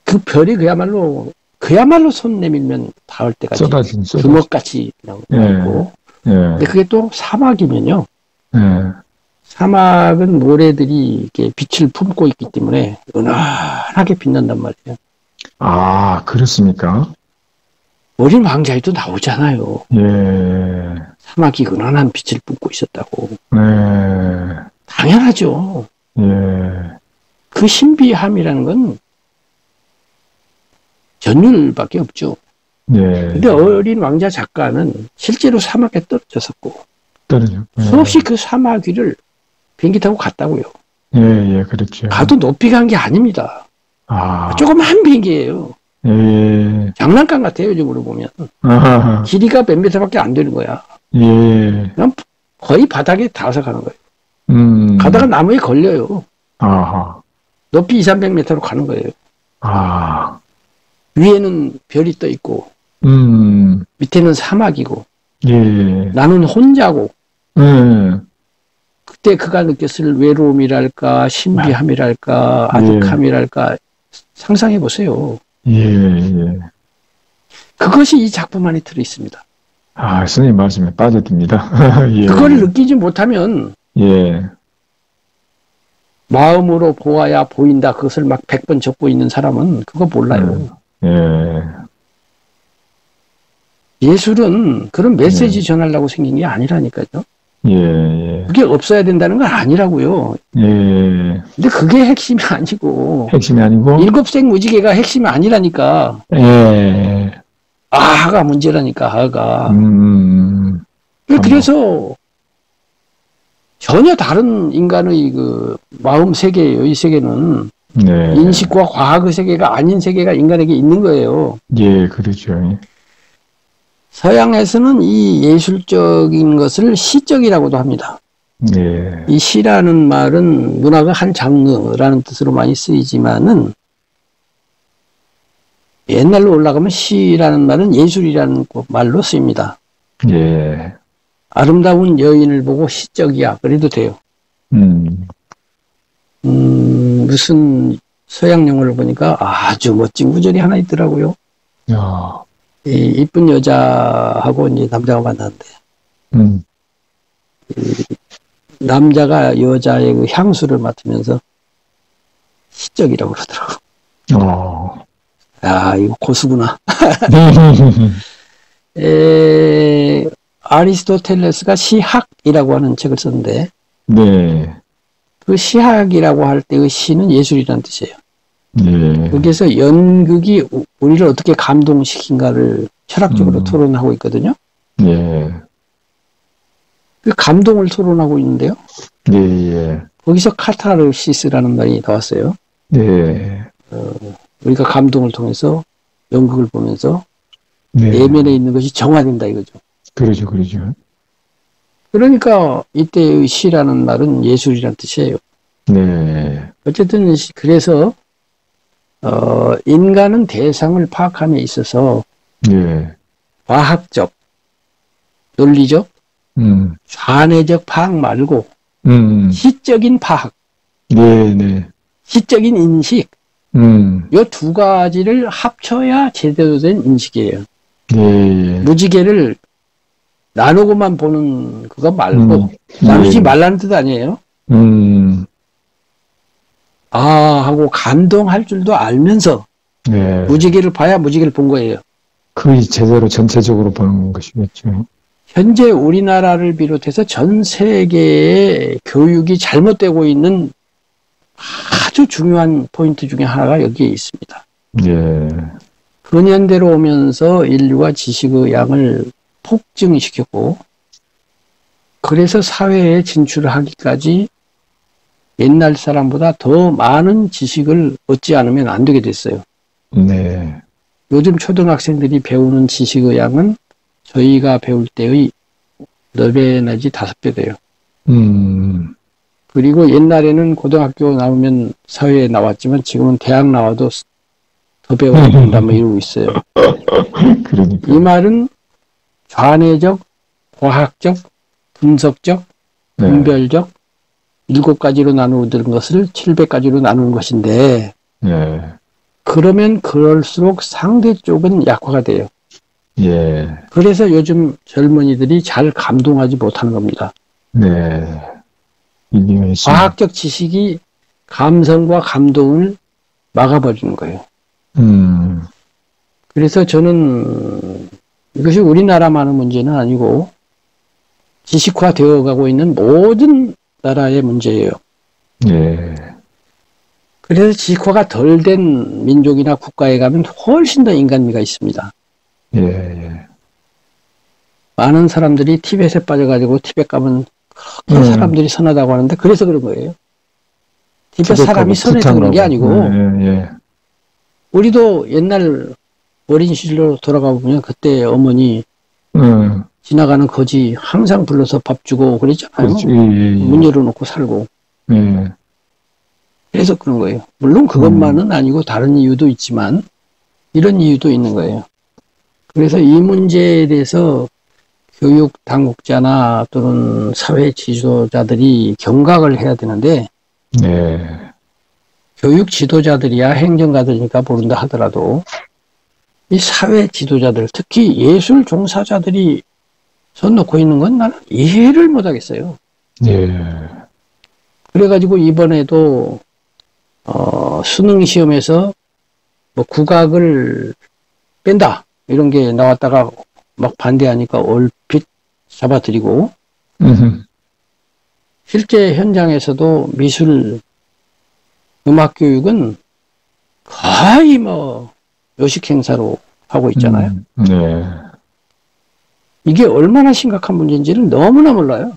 그 별이 그야말로 손 내밀면 닿을 때까지 주먹같이 나오고. 근데 그게 또 사막이면요. 사막은 모래들이 이렇게 빛을 품고 있기 때문에 은은하게 빛난단 말이에요. 아, 그렇습니까? 어린 왕자에도 나오잖아요. 예. 사막이 은은한 빛을 뿜고 있었다고. 네. 당연하죠. 예. 그 신비함이라는 건 전율밖에 없죠. 예. 근데 어린 왕자 작가는 실제로 사막에 떨어졌었고, 수없이 그 사막 위를 비행기 타고 갔다고요. 예, 그렇죠. 가도 높이 간 게 아닙니다. 아. 조그만 비행기예요. 예. 장난감 같아요, 요즘으로 보면. 길이가 몇 미터밖에 안 되는 거야. 예. 그냥 거의 바닥에 닿아서 가는 거예요. 가다가 나무에 걸려요. 아하. 높이 200~300m로 가는 거예요. 아. 위에는 별이 떠 있고, 밑에는 사막이고, 예. 나는 혼자고, 그때 그가 느꼈을 외로움이랄까, 신비함이랄까, 아득함이랄까, 상상해 보세요. 예. 그것이 이 작품 안에 들어 있습니다. 아, 선생님 말씀에 빠져듭니다. 예. 그걸 느끼지 못하면, 예. 마음으로 보아야 보인다. 그것을 막 100번 적고 있는 사람은 그거 몰라요. 예. 예술은 그런 메시지 전하려고 생긴 게 아니라니까요. 예. 그게 없어야 된다는 건 아니라고요. 예. 근데 그게 핵심이 아니고. 핵심이 아니고? 일곱색 무지개가 핵심이 아니라니까. 예. 아가 문제라니까, 아가. 그래서 전혀 다른 인간의 그 마음 세계예요. 이 세계는. 네. 인식과 과학의 세계가 아닌 세계가 인간에게 있는 거예요. 예, 그렇죠. 서양에서는 이 예술적인 것을 시적이라고도 합니다. 예. 이 시라는 말은 문학의 한 장르라는 뜻으로 많이 쓰이지만은 옛날로 올라가면 시라는 말은 예술이라는 말로 쓰입니다. 예. 아름다운 여인을 보고 시적이야 그래도 돼요. 무슨 서양 영화를 보니까 아주 멋진 구절이 하나 있더라고요. 야. 이 이쁜 여자하고 이제 남자가 만났는데, 남자가 여자의 그 향수를 맡으면서 시적이라고 그러더라고. 야, 이거 고수구나. 아리스토텔레스가 시학이라고 하는 책을 썼는데, 네. 그 시학이라고 할 때 그 시는 예술이라는 뜻이에요. 네. 거기에서 연극이 우리를 어떻게 감동시킨가를 철학적으로 토론하고 있거든요. 네. 그 감동을 토론하고 있는데요. 네. 거기서 카타르시스라는 말이 나왔어요. 네. 우리가 감동을 통해서 연극을 보면서 내면에 있는 것이 정화된다 이거죠. 그러죠. 그러니까 이때의 시라는 말은 예술이라는 뜻이에요. 네. 어쨌든 그래서 인간은 대상을 파악함에 있어서 과학적, 논리적, 좌뇌적 파악 말고 시적인 파악, 시적인 인식, 이 두 가지를 합쳐야 제대로 된 인식이에요. 무지개를 나누고만 보는 그거 말고 나누지 말라는 뜻 아니에요. 아 하고 감동할 줄도 알면서 무지개를 봐야 무지개를 본 거예요. 그게 제대로 전체적으로 보는 것이겠죠. 현재 우리나라를 비롯해서 전 세계의 교육이 잘못되고 있는 아주 중요한 포인트 중에 하나가 여기에 있습니다. 근현대로 오면서 인류가 지식의 양을 폭증시켰고, 그래서 사회에 진출하기까지 옛날 사람보다 더 많은 지식을 얻지 않으면 안 되게 됐어요. 네. 요즘 초등학생들이 배우는 지식의 양은 저희가 배울 때의 4배 내지 5배 돼요. 그리고 옛날에는 고등학교 나오면 사회에 나왔지만 지금은 대학 나와도 더 배워야 된다 뭐 이러고 있어요. 그러니까. 이 말은 좌뇌적, 과학적, 분석적, 분별적 7가지로 나누는 것을 700가지로 나누는 것인데 그러면 그럴수록 상대 쪽은 약화가 돼요. 그래서 요즘 젊은이들이 잘 감동하지 못하는 겁니다. 과학적 지식이 감성과 감동을 막아버리는 거예요. 그래서 저는 이것이 우리나라만의 문제는 아니고 지식화되어 가고 있는 모든 나라의 문제예요. 그래서 지식화가 덜 된 민족이나 국가에 가면 훨씬 더 인간미가 있습니다. 많은 사람들이 티벳에 빠져가지고 티벳 가면 그렇게 사람들이 선하다고 하는데 그래서 그런 거예요. 티벳 사람이 선해서 그런 게 아니고 우리도 옛날 어린 시절로 돌아가 보면 그때 어머니 지나가는 거지 항상 불러서 밥 주고 그랬잖아요. 문 열어놓고 살고. 그래서 그런 거예요. 물론 그것만은 아니고 다른 이유도 있지만 이런 이유도 있는 거예요. 그래서 이 문제에 대해서 교육 당국자나 또는 사회 지도자들이 경각을 해야 되는데 교육 지도자들이야 행정가들이니까 모른다 하더라도 이 사회 지도자들 특히 예술 종사자들이 손 놓고 있는 건 나는 이해를 못 하겠어요. 그래가지고 이번에도 수능 시험에서 뭐 국악을 뺀다 이런 게 나왔다가 막 반대하니까 얼핏 잡아들이고 실제 현장에서도 미술 음악 교육은 거의 뭐 요식 행사로 하고 있잖아요. 이게 얼마나 심각한 문제인지를 너무나 몰라요.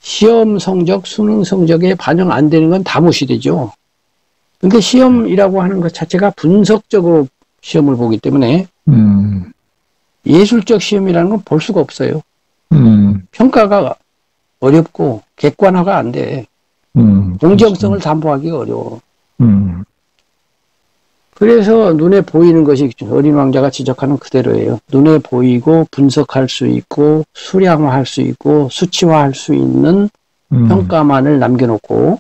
시험 성적, 수능 성적에 반영 안 되는 건 다 무시되죠. 근데 시험이라고 하는 것 자체가 분석적으로 시험을 보기 때문에 예술적 시험이라는 건 볼 수가 없어요. 평가가 어렵고 객관화가 안 돼. 공정성을 담보하기가 어려워. 그래서 눈에 보이는 것이 어린 왕자가 지적하는 그대로예요. 눈에 보이고 분석할 수 있고 수량화할 수 있고 수치화할 수 있는 평가만을 남겨놓고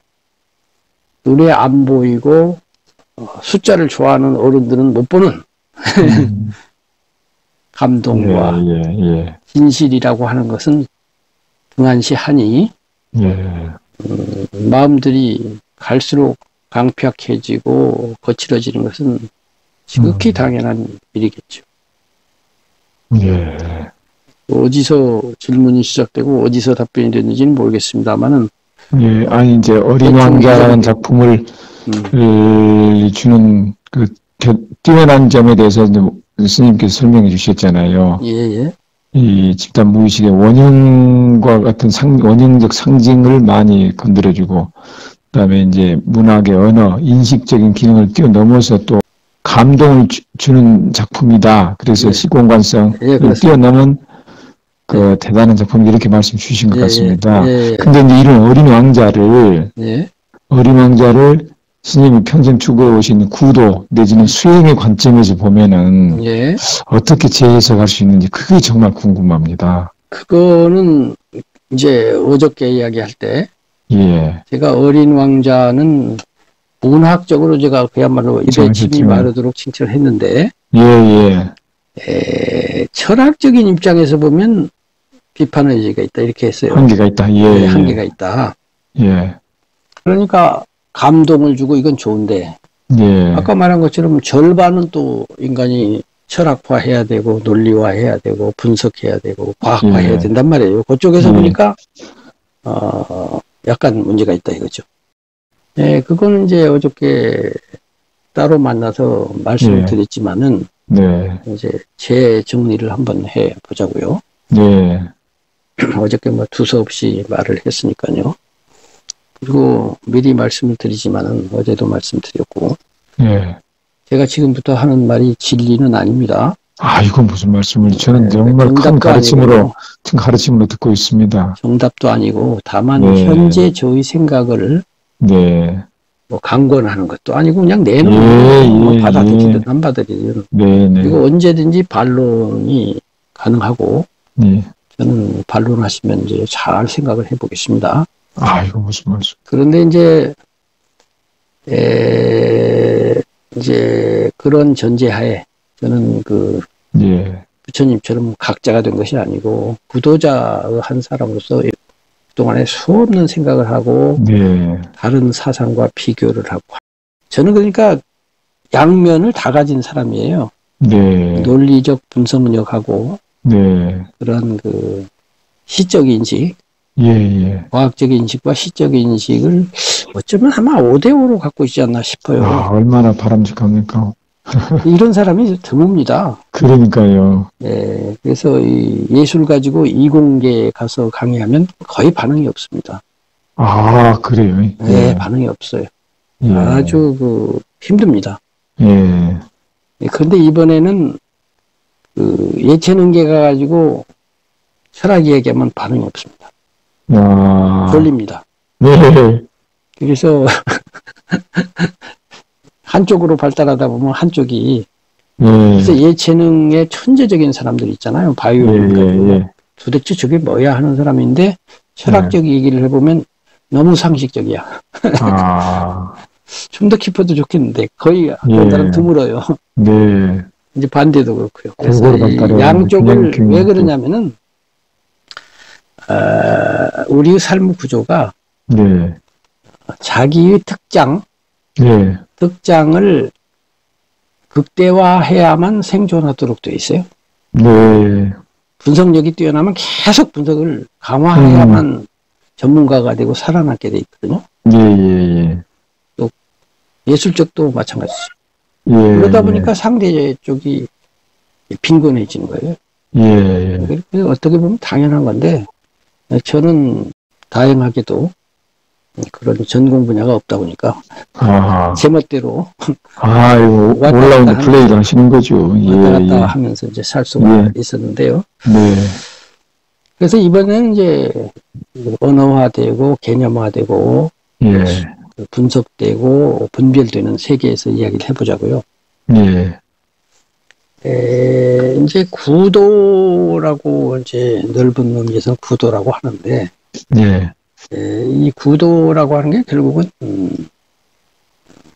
눈에 안 보이고 숫자를 좋아하는 어른들은 못 보는 감동과 진실이라고 하는 것은 등한시하니 마음들이 갈수록 강팍해지고 거칠어지는 것은 지극히 당연한 일이겠죠. 어디서 질문이 시작되고 어디서 답변이 됐는지는 모르겠습니다만은 아니 이제 어린 왕자라는 작품을 주는 그 뛰어난 점에 대해서 스님께서 설명해 주셨잖아요. 이 집단 무의식의 원형과 같은 원형적 상징을 많이 건드려주고 그다음에 이제 문학의 언어, 인식적인 기능을 뛰어넘어서 또 감동을 주는 작품이다. 그래서 시공간성을 뛰어넘은 그 대단한 작품 이렇게 말씀 주신 것 같습니다. 근데 이제 이런 어린 왕자를 스님이 평생 추구해오신 구도 내지는 수행의 관점에서 보면은 어떻게 재해석할 수 있는지 그게 정말 궁금합니다. 그거는 이제 어저께 이야기할 때 제가 어린 왕자는 문학적으로 제가 그야말로 입에 침이 마르도록 칭찬을 했는데 철학적인 입장에서 보면 비판의 여지가 있다 이렇게 했어요. 한계가 있다. 한계가 있다. 그러니까 감동을 주고 이건 좋은데 아까 말한 것처럼 절반은 또 인간이 철학화해야 되고 논리화해야 되고 분석해야 되고 과학화해야 된단 말이에요. 그쪽에서 보니까 약간 문제가 있다 이거죠. 그거는 이제 어저께 따로 만나서 말씀을 드렸지만은 이제 재정리를 한번 해 보자고요. 어저께 뭐 두서없이 말을 했으니까요. 그리고 미리 말씀을 드리지만은 어제도 말씀드렸고, 예. 제가 지금부터 하는 말이 진리는 아닙니다. 아, 이건 무슨 말씀을, 저는 정말 큰 가르침으로 듣고 있습니다. 정답도 아니고, 다만 현재 저의 생각을 뭐 강권하는 것도 아니고 그냥 내놓는 받아들이든 안 받아들이든. 그리고 언제든지 반론이 가능하고, 저는 반론하시면 이제 잘 생각을 해보겠습니다. 아, 이거 무슨 말씀? 그런데 이제 그런 전제하에 저는 부처님처럼 각자가 된 것이 아니고 구도자의 한 사람으로서 그동안에 수없는 생각을 하고 다른 사상과 비교를 하고, 저는 그러니까 양면을 다 가진 사람이에요. 논리적 분석력하고 그런 시적 인식, 과학적 인식과 시적 인식을 어쩌면 아마 5대5로 갖고 있지 않나 싶어요. 아, 얼마나 바람직합니까? 이런 사람이 드뭅니다. 그러니까요. 네, 그래서 이 예술 가지고 이공계에 가서 강의하면 거의 반응이 없습니다. 아, 그래요? 네, 반응이 없어요. 아주 힘듭니다. 그런데 이번에는 예체능계 가지고 철학 이야기하면 반응이 없습니다. 졸립니다. 그래서 한쪽으로 발달하다 보면 한쪽이 그래서 예체능의 천재적인 사람들 있잖아요. 바이올린 도대체 저게 뭐야 하는 사람인데 철학적 얘기를 해보면 너무 상식적이야. 좀 더 깊어도 좋겠는데 거의 그런 사람 드물어요. 이제 반대도 그렇고요. 그래서 양쪽을 왜 그러냐면은 우리의 삶 구조가 자기의 특장을 극대화해야만 생존하도록 되어 있어요. 분석력이 뛰어나면 계속 분석을 강화해야만 전문가가 되고 살아남게 돼 있거든요. 또 예술적도 마찬가지죠. 그러다 보니까 상대 쪽이 빈곤해지는 거예요. 그래서 어떻게 보면 당연한 건데, 저는 다행하게도 그런 전공 분야가 없다 보니까 제멋대로 올라오는 플레이를 하시는 거죠. 왔다 갔다 하면서 이제 살 수가 있었는데요. 그래서 이번에는 이제 언어화되고 개념화되고 분석되고 분별되는 세계에서 이야기를 해보자고요. 이제 구도라고 이제 넓은 의미에서 구도라고 하는데, 이 구도라고 하는 게 결국은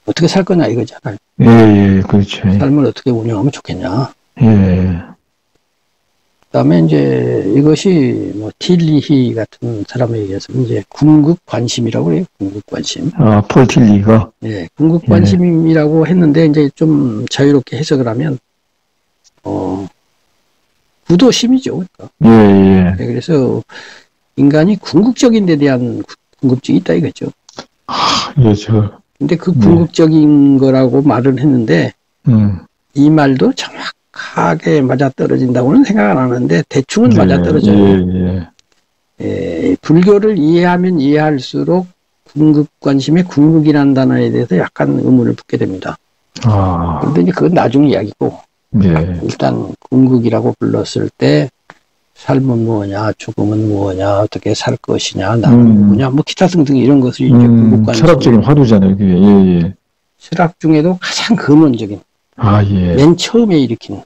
어떻게 살 거냐 이거잖아요. 그렇죠. 삶을 어떻게 운영하면 좋겠냐. 그다음에 이제 이것이 뭐 틸리히 같은 사람에 의해서 이제 궁극 관심이라고 그래요. 궁극 관심. 폴 틸리가. 궁극 관심이라고 했는데 이제 좀 자유롭게 해석을 하면 구도심이죠. 그러니까. 그래서 인간이 궁극적인 데 대한 궁극증이 있다 이거죠. 근데 그 궁극적인 거라고 말을 했는데 이 말도 정확하게 맞아떨어진다고는 생각 안 하는데 대충은 맞아떨어져요. 불교를 이해하면 이해할수록 궁극관심의 궁극이라는 단어에 대해서 약간 의문을 붙게 됩니다. 그런데 이제 그건 나중 이야기고, 일단 궁극이라고 불렀을 때 삶은 무엇냐, 죽음은 무엇냐, 어떻게 살 것이냐, 나는 누구냐, 뭐 기타 등등 이런 것을 이제 궁극관심. 철학적인 화두잖아요, 그게. 철학 중에도 가장 근원적인, 맨 처음에 일으키는,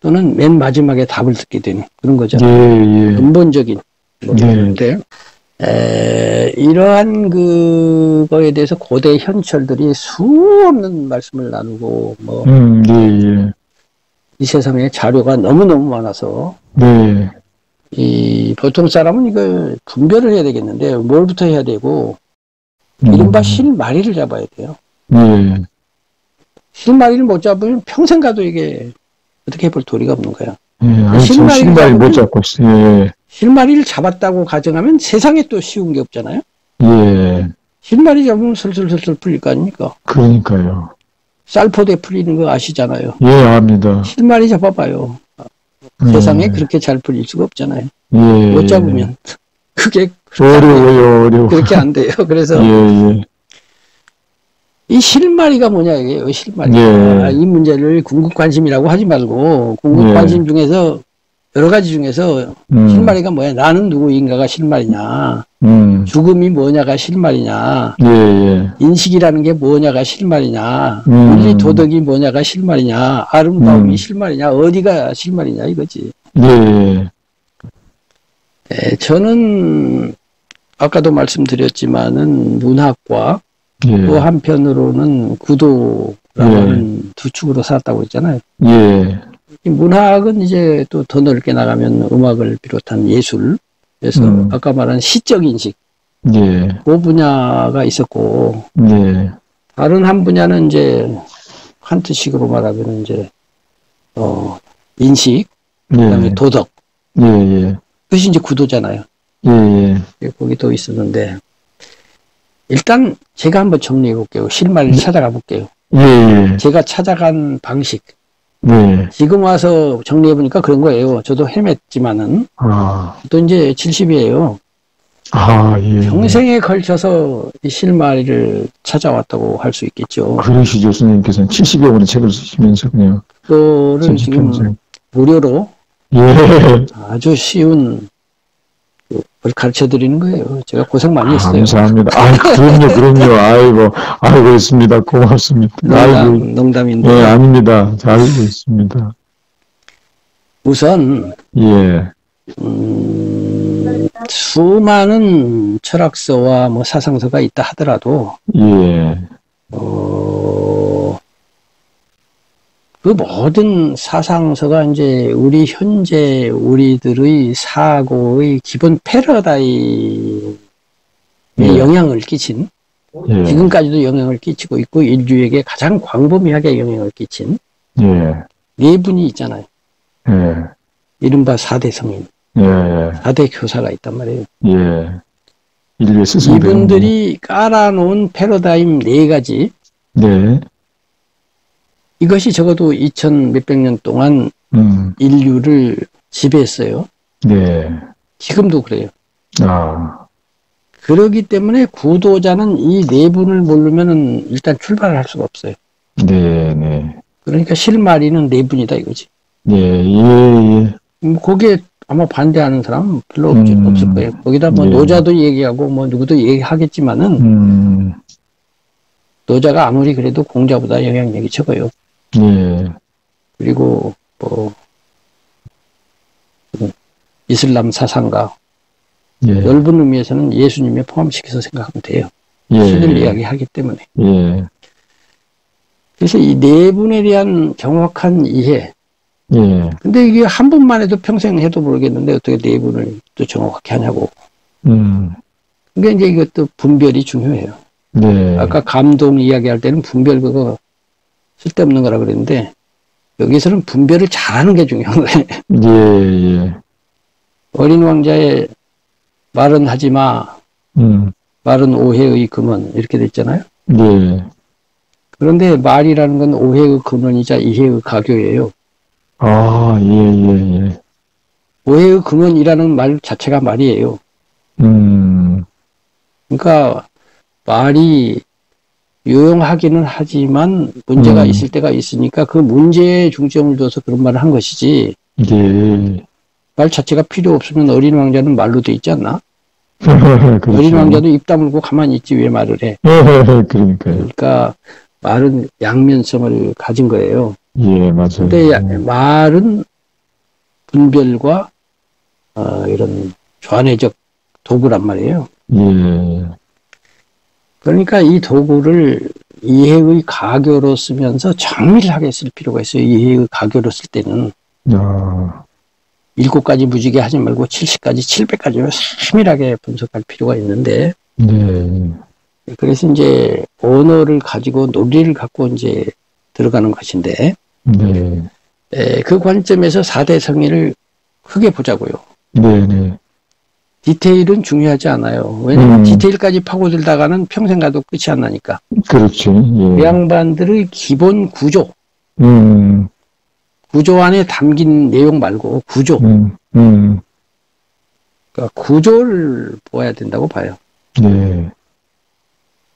또는 맨 마지막에 답을 듣게 되는 그런 거잖아요. 근본적인 것인데, 이러한 그거에 대해서 고대 현철들이 수없는 말씀을 나누고, 이 세상에 자료가 너무너무 많아서, 이 보통 사람은 이걸 분별을 해야 되겠는데, 뭘부터 해야 되고, 이른바 실마리를 잡아야 돼요. 실마리를 못 잡으면 평생 가도 이게 어떻게 해볼 도리가 없는 거야. 실마리 못 잡고 있어요. 실마리를 잡았다고 가정하면 세상에 또 쉬운 게 없잖아요. 실마리 잡으면 슬슬슬슬 풀릴 거 아닙니까? 그러니까요. 쌀포대 풀리는 거 아시잖아요. 압니다. 실마리 잡아봐요. 세상에 그렇게 잘 풀릴 수가 없잖아요. 못 잡으면. 그게 어려워요. 그렇게 안 돼요. 그래서 이 실마리가 뭐냐 이게요. 실마리가 이 문제를 궁극 관심이라고 하지 말고 궁극 관심 중에서 여러 가지 중에서 실마리가 뭐야? 나는 누구인가가 실마리냐? 죽음이 뭐냐가 실마리냐? 인식이라는 게 뭐냐가 실마리냐? 윤리 도덕이 뭐냐가 실마리냐? 아름다움이 실마리냐? 어디가 실마리냐 이거지. 저는 아까도 말씀드렸지만은 문학과 또 한편으로는 구도라고 하는 두 축으로 살았다고 했잖아요. 문학은 이제 또 더 넓게 나가면 음악을 비롯한 예술, 그래서 아까 말한 시적 인식, 그 분야가 있었고, 다른 한 분야는 이제 칸트식으로 말하면 이제 인식, 그다음에 도덕, 그것이 이제 구도잖아요. 거기 또 있었는데 일단 제가 한번 정리해 볼게요. 실마리를 찾아가 볼게요. 제가 찾아간 방식. 지금 와서 정리해보니까 그런 거예요. 저도 헤맸지만은. 또 이제 70이에요. 평생에 걸쳐서 이 실마리를 찾아왔다고 할 수 있겠죠. 그러시죠. 선생님께서는 70여 권의 책을 쓰시면서 그냥. 그거를 지금 무료로 아주 쉬운 걸 가르쳐 드리는 거예요. 제가 고생 많이 했어요. 감사합니다. 그럼요. 알고 있습니다. 고맙습니다. 농담인데. 아닙니다. 잘 알고 있습니다. 우선, 수많은 철학서와 뭐 사상서가 있다 하더라도, 그 모든 사상서가 이제 우리 현재 우리들의 사고의 기본 패러다임에 영향을 끼친, 지금까지도 영향을 끼치고 있고 인류에게 가장 광범위하게 영향을 끼친 네 분이 있잖아요. 이른바 4대 성인, 4대 교사가 있단 말이에요. 인류의 스승 이분들이 깔아놓은 패러다임 4가지, 이것이 적어도 2000 몇백 년 동안 인류를 지배했어요. 지금도 그래요. 그러기 때문에 구도자는 이 4분을 모르면은 일단 출발을 할 수가 없어요. 그러니까 실마리는 4분이다 이거지. 거기에 아마 반대하는 사람은 별로 없을 거예요. 거기다 뭐 노자도 얘기하고 뭐 누구도 얘기하겠지만은 노자가 아무리 그래도 공자보다 영향력이 적어요. 그리고 뭐 이슬람 사상가 넓은 의미에서는 예수님에 포함시켜서 생각하면 돼요. 신을 이야기하기 때문에. 그래서 이 4분에 대한 정확한 이해. 근데 이게 한 분만 해도 평생 해도 모르겠는데 어떻게 4분을 또 정확하게 하냐고. 그러니까 이제 이것도 분별이 중요해요. 아까 감동 이야기할 때는 분별 그거 쓸데없는 거라 그랬는데 여기서는 분별을 잘하는 게 중요한 거예요. 어린 왕자의 말은 하지 마. 말은 오해의 근원 이렇게 됐잖아요. 그런데 말이라는 건 오해의 근원이자 이해의 가교예요. 오해의 근원이라는 말 자체가 말이에요. 그러니까 말이 유용하기는 하지만 문제가 있을 때가 있으니까 그 문제에 중점을 둬서 그런 말을 한 것이지. 말 자체가 필요 없으면 어린 왕자는 말로 돼 있지 않나? 그렇죠. 어린 왕자도 입 다물고 가만히 있지 왜 말을 해? 그러니까 말은 양면성을 가진 거예요. 맞아요. 근데 말은 분별과 이런 좌뇌적 도구란 말이에요. 그러니까 이 도구를 이해의 가교로 쓰면서 정밀하게 쓸 필요가 있어요. 이해의 가교로 쓸 때는 7가지 무지개 하지 말고 70가지, 700가지로 세밀하게 분석할 필요가 있는데 그래서 이제 언어를 가지고 논리를 갖고 이제 들어가는 것인데 그 관점에서 4대 성인을 크게 보자고요. 디테일은 중요하지 않아요. 왜냐면 디테일까지 파고들다가는 평생 가도 끝이 안 나니까. 그렇죠. 그 양반들의 기본 구조. 구조 안에 담긴 내용 말고 구조. 그러니까 구조를 보아야 된다고 봐요. 네.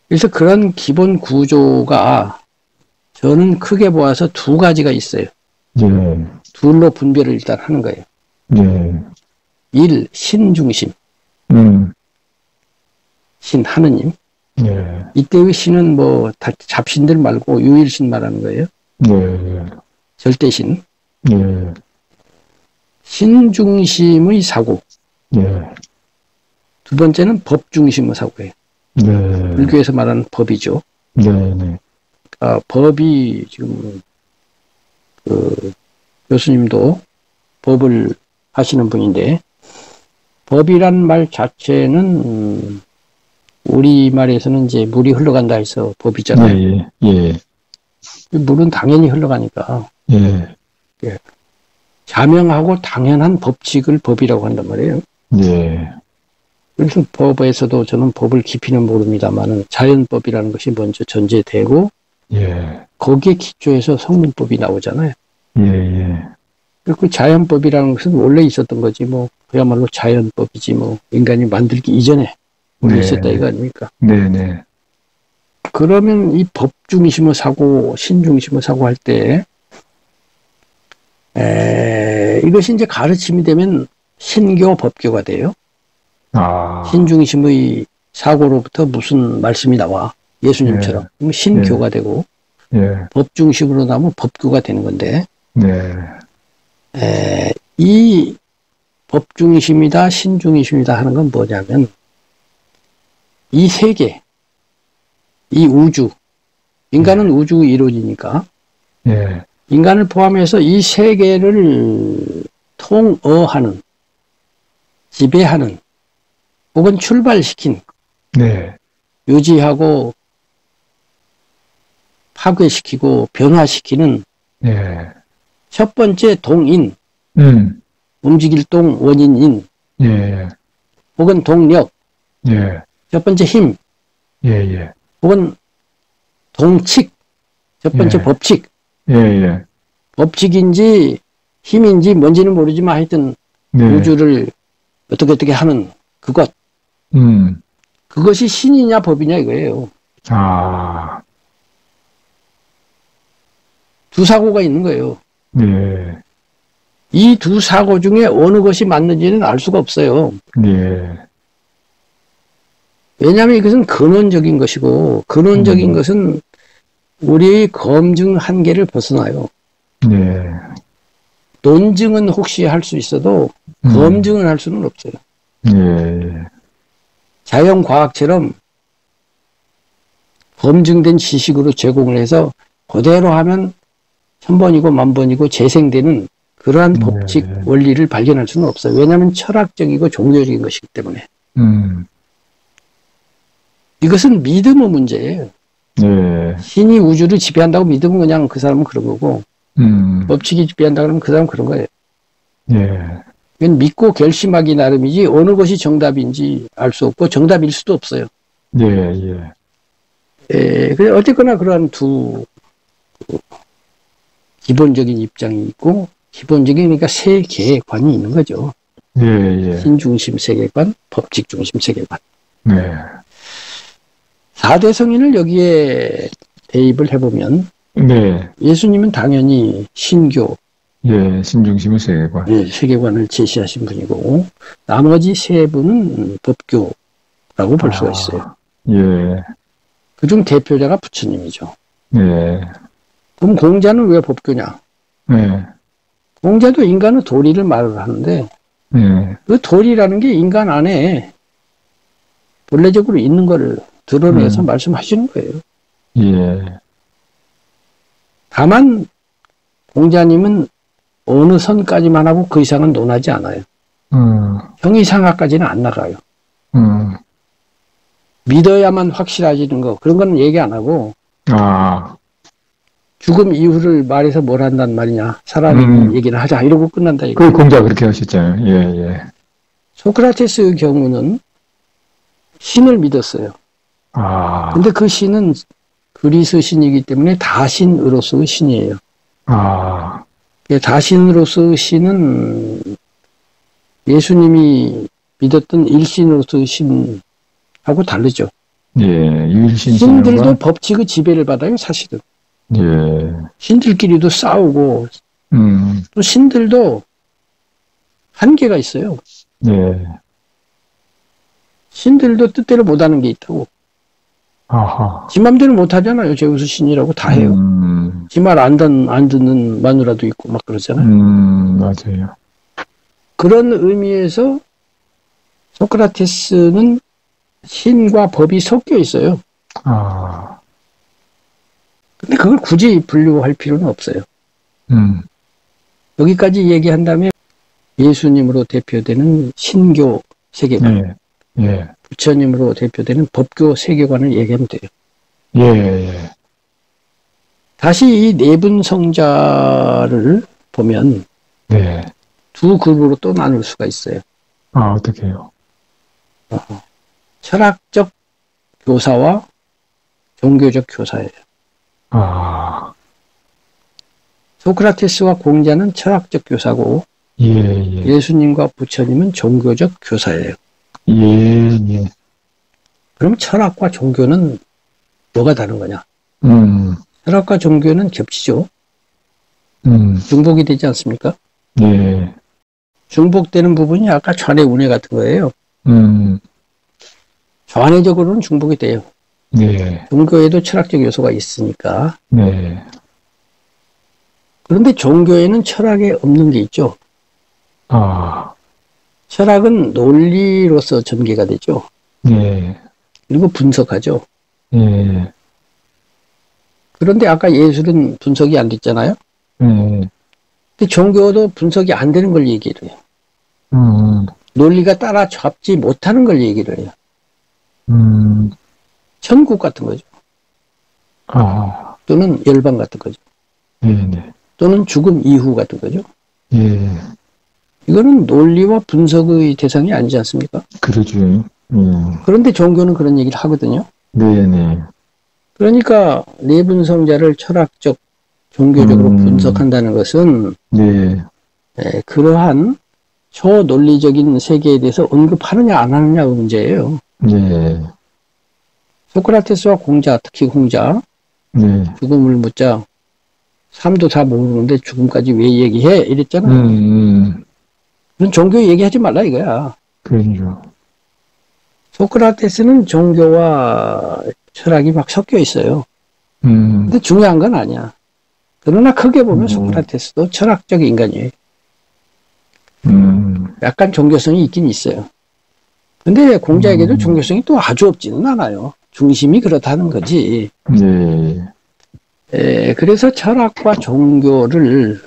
그래서 그런 기본 구조가 저는 크게 보아서 두 가지가 있어요. 네. 둘로 분별을 일단 하는 거예요. 네. 1. 신중심. 신, 하느님. 네. 이때의 신은 뭐 잡신들 말고 유일신 말하는 거예요. 네. 절대신. 네. 신중심의 사고. 네. 두 번째는 법중심의 사고예요. 네. 불교에서 말하는 법이죠. 네. 네. 법이 지금 그 교수님도 법을 하시는 분인데, 법이란 말 자체는 우리말에서는 이제 물이 흘러간다 해서 법이잖아요. 예, 예. 물은 당연히 흘러가니까. 예. 예. 자명하고 당연한 법칙을 법이라고 한단 말이에요. 예. 그래서 법에서도 저는 법을 깊이는 모릅니다만은 자연법이라는 것이 먼저 전제되고, 예. 거기에 기초해서 성문법이 나오잖아요. 예, 예. 그 자연법이라는 것은 원래 있었던 거지, 뭐, 그야말로 자연법이지, 뭐, 인간이 만들기 이전에 원래 있었다 이거 아닙니까? 네네. 그러면 이 법 중심의 사고, 신 중심의 사고 할 때, 이것이 이제 가르침이 되면 신교, 법교가 돼요. 신 중심의 사고로부터 무슨 말씀이 나와. 예수님처럼. 그러면 신교가 되고, 법 중심으로 나오면 법교가 되는 건데, 이 법 중심이다, 신 중심이다 하는 건 뭐냐면, 이 세계, 이 우주, 인간은 우주 이론이니까, 인간을 포함해서 이 세계를 통어하는, 지배하는, 혹은 출발시킨, 유지하고 파괴시키고 변화시키는 첫 번째 동인, 움직일 동 원인인, 혹은 동력, 첫 번째 힘, 혹은 동칙, 첫 번째 법칙, 법칙인지 힘인지 뭔지는 모르지만 하여튼 우주를 어떻게 하는 그것, 그것이 신이냐 법이냐 이거예요. 두 사고가 있는 거예요. 이 두 사고 중에 어느 것이 맞는지는 알 수가 없어요. 왜냐하면 이것은 근원적인 것이고, 근원적인 것은 우리의 검증 한계를 벗어나요. 논증은 혹시 할 수 있어도 검증은 할 수는 없어요. 자연과학처럼 검증된 지식으로 제공을 해서 그대로 하면 1000번이고 10,000번이고 재생되는 그러한 법칙, 원리를 발견할 수는 없어요. 왜냐하면 철학적이고 종교적인 것이기 때문에. 이것은 믿음의 문제예요. 신이 우주를 지배한다고 믿으면 그냥 그 사람은 그런 거고, 법칙이 지배한다 그러면 그 사람은 그런 거예요. 이건 믿고 결심하기 나름이지 어느 것이 정답인지 알 수 없고 정답일 수도 없어요. 어쨌거나 그러한 두 기본적인 입장이 있고, 기본적인 그러니까 세계관이 있는 거죠. 신중심 세계관, 법칙 중심 세계관. 4대 성인을 여기에 대입을 해보면, 예수님은 당연히 신교, 신중심의 세계관. 세계관을 제시하신 분이고, 나머지 세 분은 법교라고 볼 수가 있어요. 그중 대표자가 부처님이죠. 그럼 공자는 왜 법교냐? 공자도 인간의 도리를 말을 하는데, 그 도리라는 게 인간 안에 본래적으로 있는 거를 드러내서 말씀하시는 거예요. 다만 공자님은 어느 선까지만 하고 그 이상은 논하지 않아요. 형이상하까지는 안 나가요. 믿어야만 확실해지는 거, 그런 건 얘기 안 하고, 죽음 이후를 말해서 뭘 한단 말이냐, 살아있는 얘기를 하자, 이러고 끝난다. 그 공자 그렇게 하셨잖아요. 소크라테스의 경우는 신을 믿었어요. 근데 그 신은 그리스 신이기 때문에 다신으로서의 신이에요. 다신으로서의 신은 예수님이 믿었던 일신으로서 신하고 다르죠. 예, 일신 신들도 법칙의 지배를 받아요, 사실은. 예. 신들끼리도 싸우고, 또 신들도 한계가 있어요. 예. 신들도 뜻대로 못하는 게 있다고. 아하. 지 맘대로 못하잖아요. 제우스 신이라고 다 해요. 지 말 안 듣는 마누라도 있고 막 그러잖아요. 맞아요. 그런 의미에서 소크라테스는 신과 법이 섞여 있어요. 아. 근데 그걸 굳이 분류할 필요는 없어요. 여기까지 얘기한 다음에 예수님으로 대표되는 신교 세계관, 예. 부처님으로 대표되는 법교 세계관을 얘기하면 돼요. 예. 다시 이 네분 성자를 보면 네. 두 그룹으로 또 나눌 수가 있어요. 아, 어떻게요? 철학적 교사와 종교적 교사예요. 아. 소크라테스와 공자는 철학적 교사고, 예수님과 부처님은 종교적 교사예요. 예. 그럼 철학과 종교는 뭐가 다른 거냐? 철학과 종교는 겹치죠. 중복이 되지 않습니까? 예. 중복되는 부분이 아까 좌뇌 우뇌 같은 거예요. 좌뇌적으로는 중복이 돼요. 네. 종교에도 철학적 요소가 있으니까. 네. 그런데 종교에는 철학에 없는 게 있죠. 아. 철학은 논리로서 전개가 되죠. 네. 그리고 분석하죠. 네. 그런데 아까 예술은 분석이 안 됐잖아요. 근데 종교도 분석이 안 되는 걸 얘기를 해요. 논리가 따라잡지 못하는 걸 얘기를 해요. 천국 같은 거죠. 아. 또는 열방 같은 거죠. 네네. 또는 죽음 이후 같은 거죠. 예. 이거는 논리와 분석의 대상이 아니지 않습니까? 그러죠. 그런데 종교는 그런 얘기를 하거든요. 네네. 그러니까 네분성자를 철학적, 종교적으로 분석한다는 것은 네. 그러한 초논리적인 세계에 대해서 언급하느냐 안 하느냐의 문제예요. 네. 소크라테스와 공자, 특히 공자, 네. 죽음을 묻자 삶도 다 모르는데 죽음까지 왜 얘기해? 이랬잖아요. 그런 종교 얘기하지 말라 이거야. 그렇죠. 소크라테스는 종교와 철학이 막 섞여 있어요. 근데 중요한 건 아니야. 그러나 크게 보면 소크라테스도 철학적 인간이에요. 약간 종교성이 있긴 있어요. 근데 공자에게도 종교성이 또 아주 없지는 않아요. 중심이 그렇다는 거지. 네. 그래서 철학과 종교를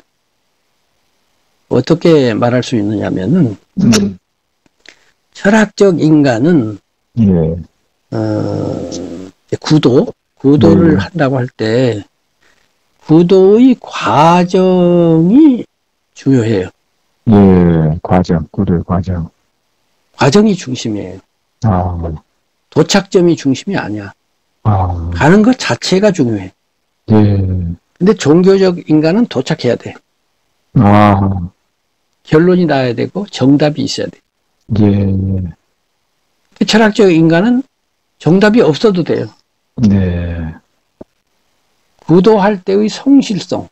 어떻게 말할 수 있느냐면은 철학적 인간은 구도를 한다고 할 때 구도의 과정이 중요해요. 예, 구도의 과정. 과정이 중심이에요. 아. 도착점이 중심이 아니야. 아. 가는 것 자체가 중요해. 예. 근데 종교적 인간은 도착해야 돼. 아. 결론이 나야 되고 정답이 있어야 돼. 예. 철학적 인간은 정답이 없어도 돼요. 네. 구도할 때의 성실성,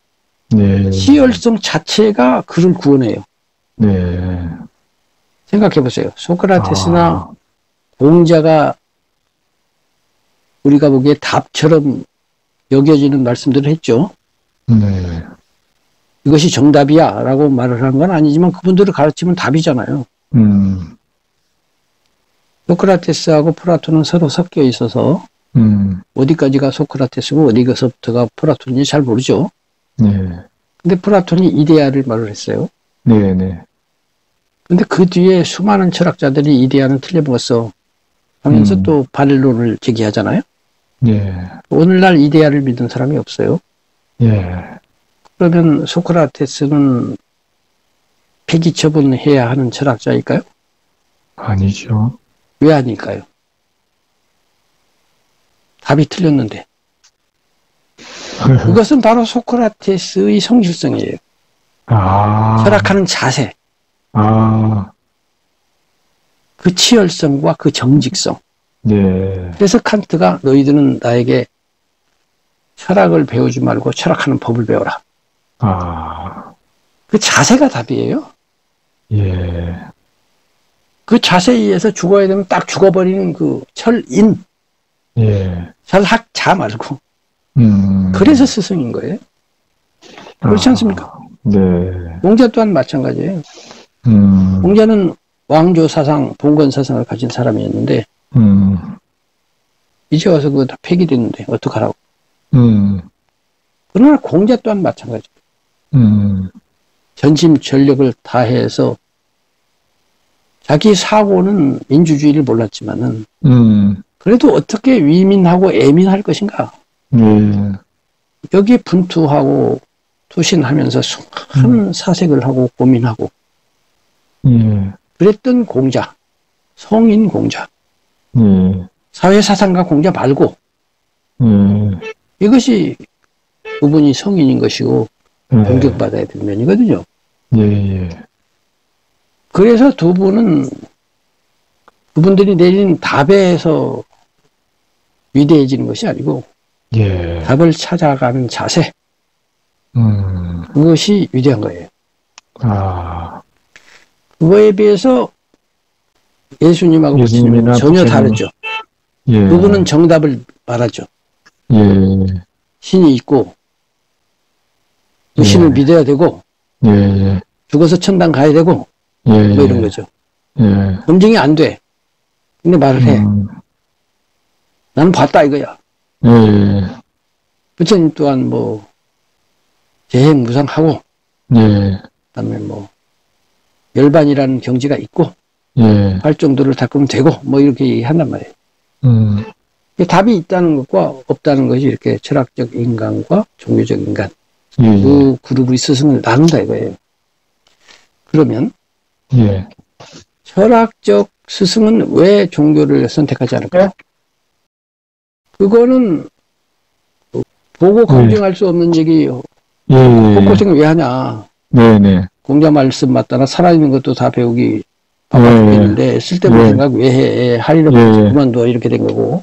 시열성 자체가 그를 구원해요. 네. 생각해 보세요. 소크라테스나 공자가 우리가 보기에 답처럼 여겨지는 말씀들을 했죠. 네. 이것이 정답이야 라고 말을 한 건 아니지만 그분들을 가르치면 답이잖아요. 소크라테스하고 플라톤은 서로 섞여 있어서 어디까지가 소크라테스고 어디서부터가 플라톤인지 잘 모르죠. 근데 플라톤이 이데아를 말을 했어요. 근데 그 뒤에 수많은 철학자들이 이데아는 틀려먹었어 하면서 또 반론을 제기하잖아요. 오늘날 이데아를 믿는 사람이 없어요. 그러면 소크라테스는 폐기 처분해야 하는 철학자일까요? 아니죠. 왜 아닐까요? 답이 틀렸는데. 그것은 바로 소크라테스의 성실성이에요. 철학하는 자세. 그 치열성과 그 정직성. 예. 그래서 칸트가 너희들은 나에게 철학을 배우지 말고 철학하는 법을 배워라. 그 자세가 답이에요. 예. 그 자세에 의해서 죽어야 되면 딱 죽어버리는 그 철인. 예. 철학자 말고. 그래서 스승인 거예요. 그렇지 않습니까? 네. 공자 또한 마찬가지예요. 공자는 왕조 사상, 봉건 사상을 가진 사람이었는데, 이제 와서 그거 다 폐기됐는데, 어떡하라고. 그러나 공자 또한 마찬가지예요. 전심 전력을 다해서 자기 사고는 민주주의를 몰랐지만은, 그래도 어떻게 위민하고 애민할 것인가. 여기에 분투하고 투신하면서 수많은 사색을 하고 고민하고, 그랬던 공자, 성인 공자, 사회사상가 공자 말고, 이것이 그분이 성인인 것이고, 공격받아야 될 면이거든요. 그래서 두 분은, 그분들이 내린 답에서 위대해지는 것이 아니고, 답을 찾아가는 자세, 그것이 위대한 거예요. 그거에 비해서 예수님하고 부처님은 전혀 다르죠. 그분은 정답을 말하죠. 신이 있고 그 신을 믿어야 되고 죽어서 천당 가야 되고 뭐 이런 거죠. 검증이 안 돼. 근데 말을 해. 나는 봤다 이거야. 부처님 또한 뭐 재행무상하고 그다음에 뭐 열반이라는 경지가 있고 발정도를 닦으면 되고 뭐 이렇게 얘기한단 말이에요. 답이 있다는 것과 없다는 것이 이렇게 철학적 인간과 종교적 인간 그 그룹의 스승을 나눈다 이거예요. 그러면 철학적 스승은 왜 종교를 선택하지 않을까요? 그거는 보고 검증할 수 없는 얘기 헛고생을 왜 하냐. 공자 말씀 맞다나 살아있는 것도 다 배우기 바빠 죽겠는데 쓸데없는 생각 왜 해. 할 일 없어서 그만둬 이렇게 된 거고.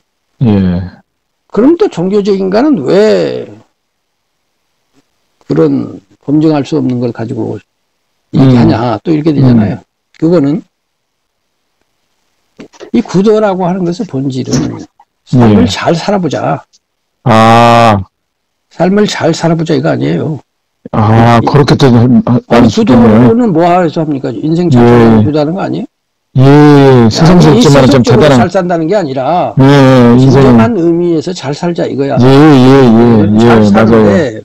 그럼 또 종교적 인간은 왜 그런 검증할 수 없는 걸 가지고 얘기하냐. 또 이렇게 되잖아요. 그거는 이 구도라고 하는 것의 본질은 삶을 잘 살아보자. 삶을 잘 살아보자 이거 아니에요. 그렇게 또 구도는 뭐 해서 합니까? 인생 자체를 구도하는 거 아니에요? 세상스럽지만 좀 대단한. 잘 산다는 게 아니라 진정한 의미에서 잘 살자 이거야. 잘 사는데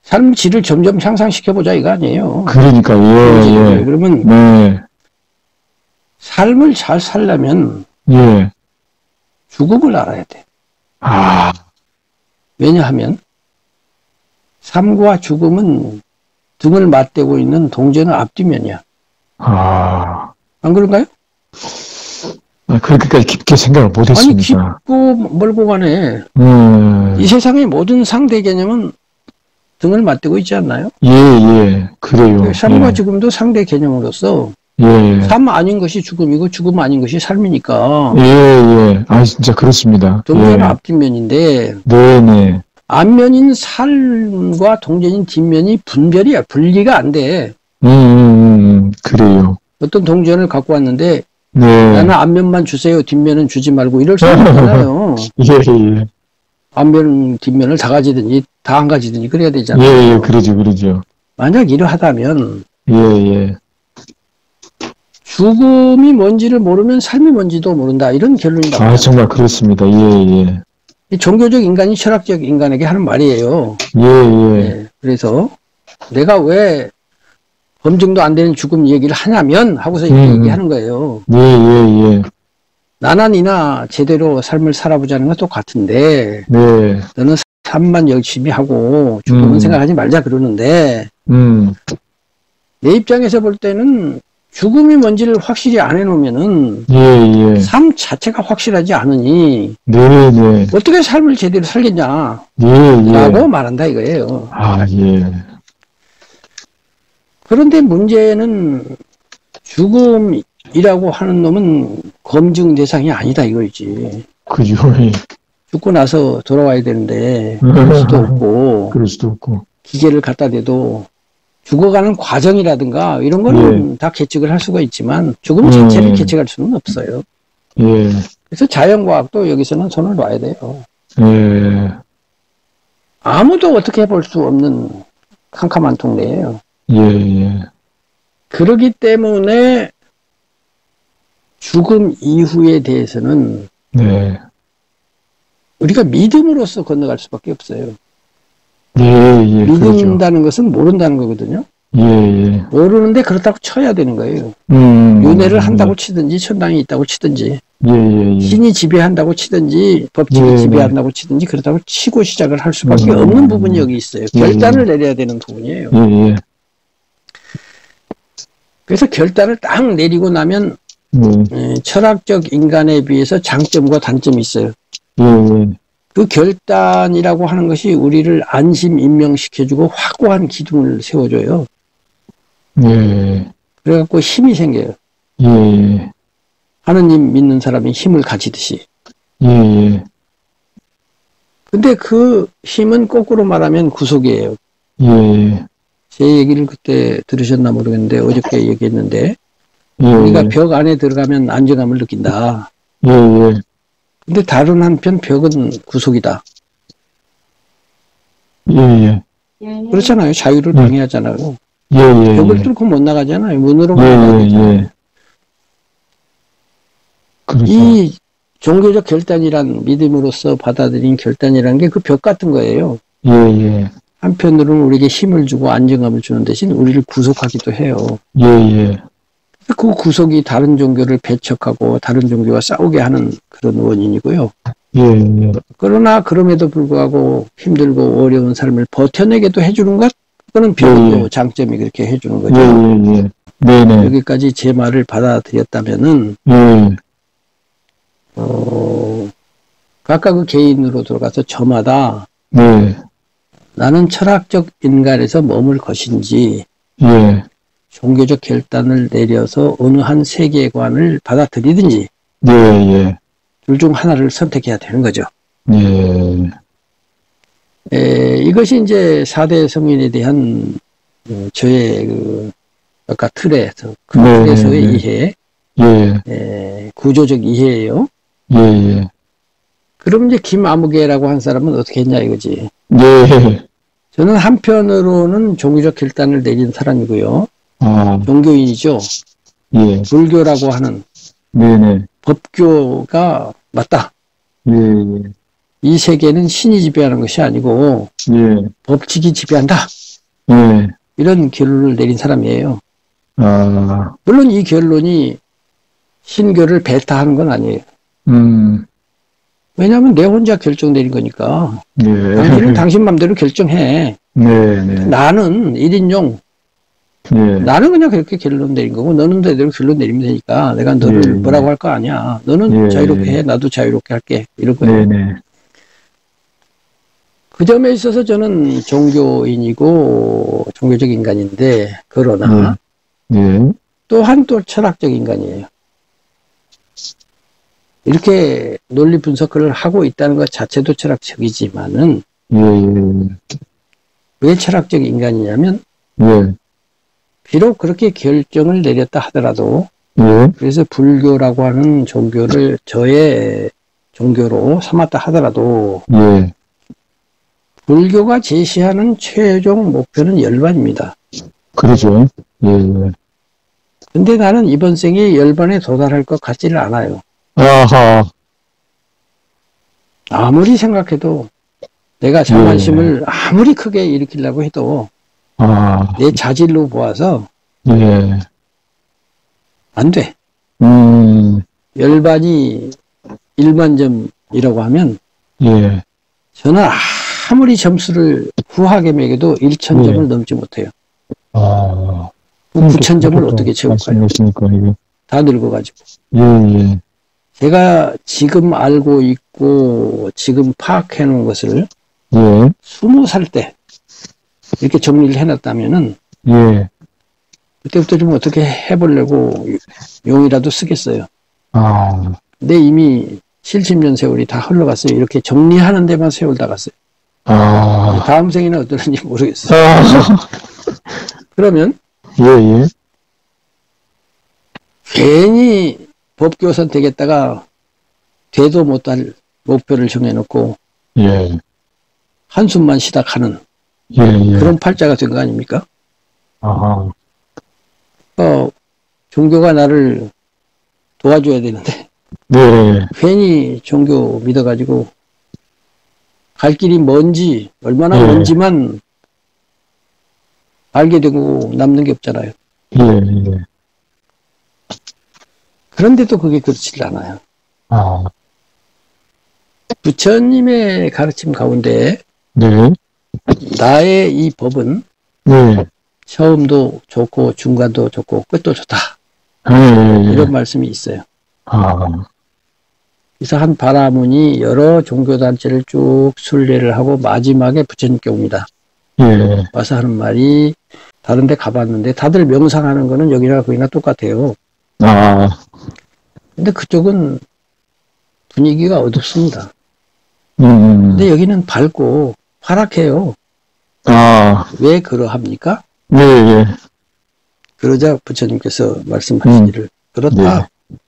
삶 질을 점점 향상시켜보자 이거 아니에요. 그러니까 그러면 삶을 잘 살려면 죽음을 알아야 돼. 왜냐하면 삶과 죽음은 등을 맞대고 있는 동전의 앞뒤면이야. 안 그런가요? 그렇게까지 깊게 생각을 못했습니다. 아니 깊고 멀고 간에 이 세상의 모든 상대 개념은 등을 맞대고 있지 않나요? 그래요. 삶과 죽음도 상대 개념으로서 삶 아닌 것이 죽음이고 죽음 아닌 것이 삶이니까. 진짜 그렇습니다. 동전의 앞뒷면인데 앞면인 삶과 동전인 뒷면이 분별이야. 분리가 안 돼. 그래요. 어떤 동전을 갖고 왔는데 나는 앞면만 주세요. 뒷면은 주지 말고 이럴 수 없잖아요. 앞면 뒷면을 다 가지든지 다 안 가지든지 그래야 되잖아요. 그러죠. 만약 이러하다면 죽음이 뭔지를 모르면 삶이 뭔지도 모른다. 이런 결론이다. 정말 그렇습니다. 이 종교적 인간이 철학적 인간에게 하는 말이에요. 그래서 내가 왜 검증도 안 되는 죽음 얘기를 하냐면 하고서 이렇게 얘기하는 거예요. 나나 니나 제대로 삶을 살아보자는 건 똑같은데 너는 삶만 열심히 하고 죽음은 생각하지 말자 그러는데 내 입장에서 볼 때는 죽음이 뭔지를 확실히 안 해놓으면은 삶 자체가 확실하지 않으니 어떻게 삶을 제대로 살겠냐 라고 말한다 이거예요. 그런데 문제는 죽음 이라고 하는 놈은 검증 대상이 아니다 이거지. 그죠. 죽고 나서 돌아와야 되는데 그럴 수도 없고, 그럴 수도 없고, 기계를 갖다 대도 죽어가는 과정이라든가 이런 거는 다 계측을 할 수가 있지만 죽음 자체를 계측할 수는 없어요. 그래서 자연과학도 여기서는 손을 놔야 돼요. 아무도 어떻게 볼 수 없는 캄캄한 동네예요. 그러기 때문에 죽음 이후에 대해서는 우리가 믿음으로써 건너갈 수밖에 없어요. 믿는다는 것은 모른다는 거거든요. 모르는데 그렇다고 쳐야 되는 거예요. 윤회를 한다고 치든지 천당이 있다고 치든지 신이 지배한다고 치든지 법칙이 지배한다고 치든지 그렇다고 치고 시작을 할 수밖에 없는 부분이 여기 있어요. 결단을 내려야 되는 부분이에요. 그래서 결단을 딱 내리고 나면 철학적 인간에 비해서 장점과 단점이 있어요. 그 결단이라고 하는 것이 우리를 안심 임명시켜주고 확고한 기둥을 세워줘요. 그래갖고 힘이 생겨요. 하느님 믿는 사람이 힘을 가지듯이. 근데 그 힘은 거꾸로 말하면 구속이에요. 제 얘기를 그때 들으셨나 모르겠는데 어저께 얘기했는데 우리가 벽 안에 들어가면 안정감을 느낀다. 근데 다른 한편 벽은 구속이다. 그렇잖아요. 자유를 방해하잖아요. 벽을 뚫고 못 나가잖아요. 문으로만 나가잖아요. 이 종교적 결단이란 믿음으로써 받아들인 결단이라는 게 그 벽 같은 거예요. 한편으로는 우리에게 힘을 주고 안정감을 주는 대신 우리를 구속하기도 해요. 그 구속이 다른 종교를 배척하고 다른 종교와 싸우게 하는 그런 원인이고요. 그러나 그럼에도 불구하고 힘들고 어려운 삶을 버텨내게도 해주는 것, 그거는 벽도 장점이 그렇게 해주는 거죠. 여기까지 제 말을 받아들였다면은 각각 그 개인으로 돌아가서 저마다 나는 철학적 인간에서 머물 것인지 종교적 결단을 내려서 어느 한 세계관을 받아들이든지 둘 중 하나를 선택해야 되는 거죠. 이것이 이제 4대 성인에 대한 저의 그 아까 틀에서 그 틀에서의 이해, 구조적 이해예요. 그럼 이제 김아무개라고 한 사람은 어떻게 했냐 이거지. 저는 한편으로는 종교적 결단을 내린 사람이고요. 종교인이죠. 불교라고 하는 법교가 맞다. 이 세계는 신이 지배하는 것이 아니고 법칙이 지배한다. 이런 결론을 내린 사람이에요. 물론 이 결론이 신교를 배타하는 건 아니에요. 왜냐하면 내 혼자 결정 내린 거니까. 당신은 당신 맘대로 결정해. 나는 1인용. 나는 그냥 그렇게 결론 내린 거고 너는 너대로 결론 내리면 되니까 내가 너를 뭐라고 할 거 아니야. 너는 자유롭게 해. 나도 자유롭게 할게. 이런 거예요. 그 점에 있어서 저는 종교인이고 종교적 인간인데 그러나 또한 또 철학적 인간이에요. 이렇게 논리 분석을 하고 있다는 것 자체도 철학적이지만은 왜 철학적 인간이냐면 비록 그렇게 결정을 내렸다 하더라도 그래서 불교라고 하는 종교를 저의 종교로 삼았다 하더라도 불교가 제시하는 최종 목표는 열반입니다. 그러죠. 근데 나는 이번 생에 열반에 도달할 것 같지를 않아요. 아무리 생각해도 내가 자만심을 아무리 크게 일으키려고 해도 내 자질로 보아서 안 돼. 열반이 1만점이라고 하면 저는 아무리 점수를 후하게 매겨도 1000점을 넘지 못해요. 9000점을 어떻게 채울까요? 다 늙어가지고. 제가 지금 알고 있고 지금 파악해 놓은 것을 20살 때 이렇게 정리를 해놨다면은 그때부터 좀 어떻게 해보려고 용이라도 쓰겠어요. 아. 근데 이미 70년 세월이 다 흘러갔어요. 이렇게 정리하는 데만 세월 다 갔어요. 아. 다음 생에는 어떨는지 모르겠어요. 그러면 예, 예. 괜히 법교 선택했다가 되도 못할 목표를 정해놓고 예. 한숨만 쉬다 가는 예, 예. 그런 팔자가 된 거 아닙니까? 아하. 종교가 나를 도와줘야 되는데 네. 괜히 종교 믿어가지고 갈 길이 먼지 얼마나 예. 먼지만 알게 되고 남는 게 없잖아요. 예, 예. 그런데도 그게 그렇지 않아요. 아. 부처님의 가르침 가운데 네. 나의 이 법은 네. 처음도 좋고 중간도 좋고 끝도 좋다. 예, 예, 예. 이런 말씀이 있어요. 아. 그래서 한 바라문이 여러 종교단체를 쭉 순례를 하고 마지막에 부처님께 옵니다. 예. 와서 하는 말이 다른 데 가봤는데 다들 명상하는 거는 여기나 거기나 똑같아요. 아. 근데 그쪽은 분위기가 어둡습니다. 근데 여기는 밝고 화락해요. 아. 왜 그러합니까? 예, 예. 그러자 부처님께서 말씀하시기를 그렇다. 네.